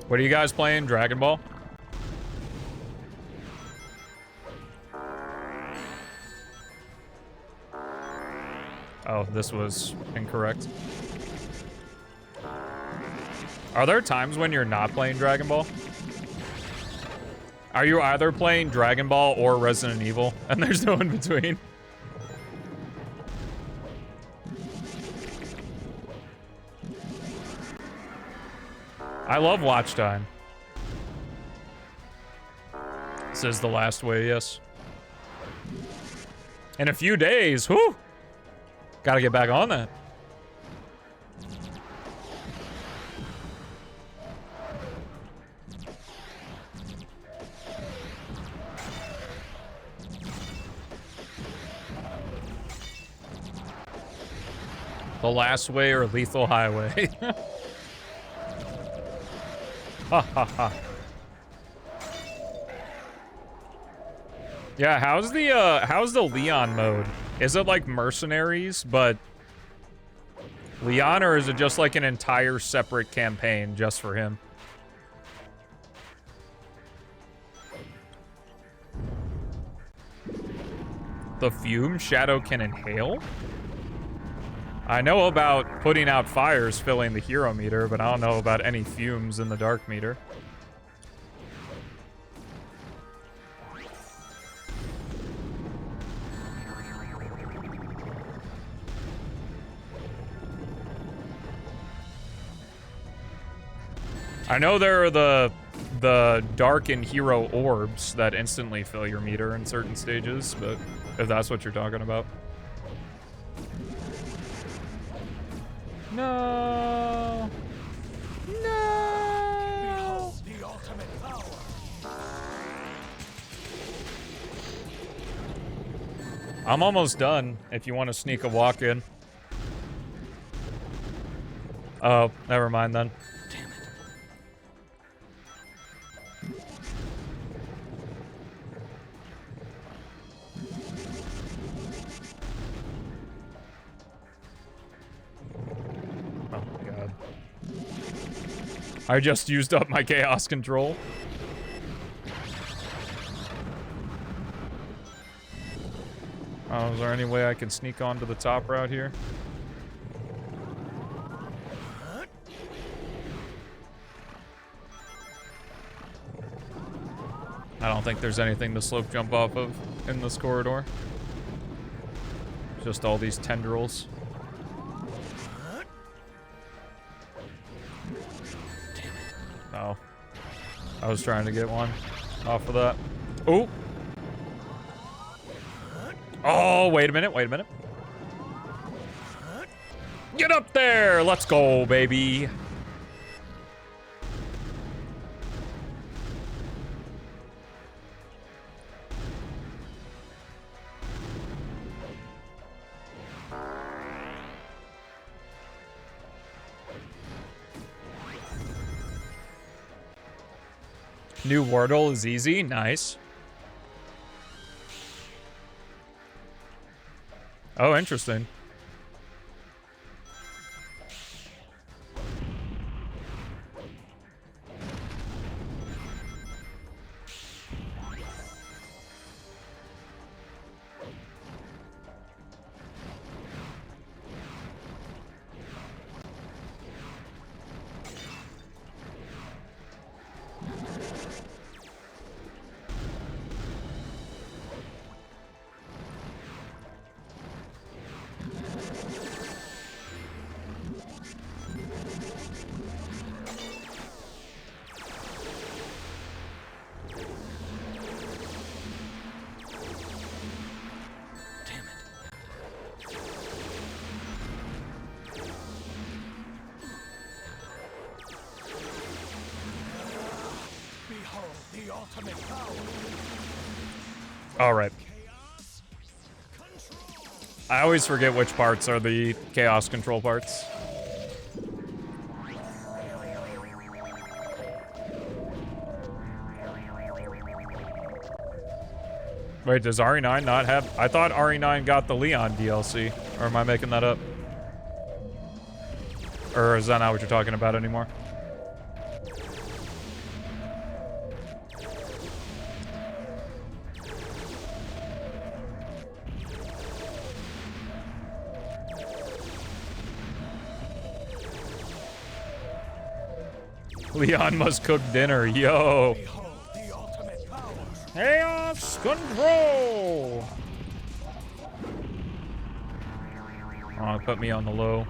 S1: What are you guys playing? Dragon Ball? Oh, this was incorrect. Are there times when you're not playing Dragon Ball? Are you either playing Dragon Ball or Resident Evil, and there's no in between? I love watch time. This is the last way, yes. In a few days, whew. Gotta get back on that. The Last Way or Lethal Highway. Ha ha ha. Yeah, how's the Leon mode? Is it like Mercenaries, but Leon, or is it just like an entire separate campaign just for him? The fume Shadow can inhale? I know about putting out fires filling the hero meter, but I don't know about any fumes in the dark meter. I know there are the dark and hero orbs that instantly fill your meter in certain stages, but if that's what you're talking about. No. No.
S4: The ultimate power.
S1: I'm almost done if you want to sneak a walk in. Oh, never mind then. I just used up my chaos control. Oh, is there any way I can sneak onto the top route here? I don't think there's anything to slope jump off of in this corridor. Just all these tendrils. Oh. I was trying to get one off of that. Oh! Oh, wait a minute, wait a minute. Get up there! Let's go, baby! New Wordle is easy. Nice. Oh, interesting. All right. I always forget which parts are the chaos control parts. Wait, does RE9 not have... I thought RE9 got the Leon DLC. Or am I making that up? Or is that not what you're talking about anymore? Leon must cook dinner, yo. Chaos control. Oh, put me on the low.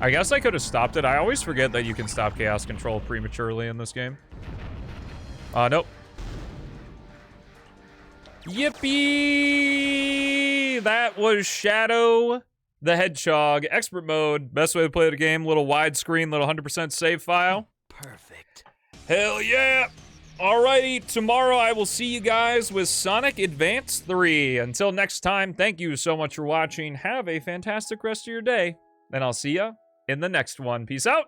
S1: I guess I could have stopped it. I always forget that you can stop chaos control prematurely in this game. Nope. Yippee! That was Shadow the Hedgehog. Expert mode. Best way to play the game. Little widescreen, little 100% save file.
S4: Perfect.
S1: Hell yeah! Alrighty, tomorrow I will see you guys with Sonic Advance 3. Until next time, thank you so much for watching. Have a fantastic rest of your day. And I'll see ya in the next one. Peace out!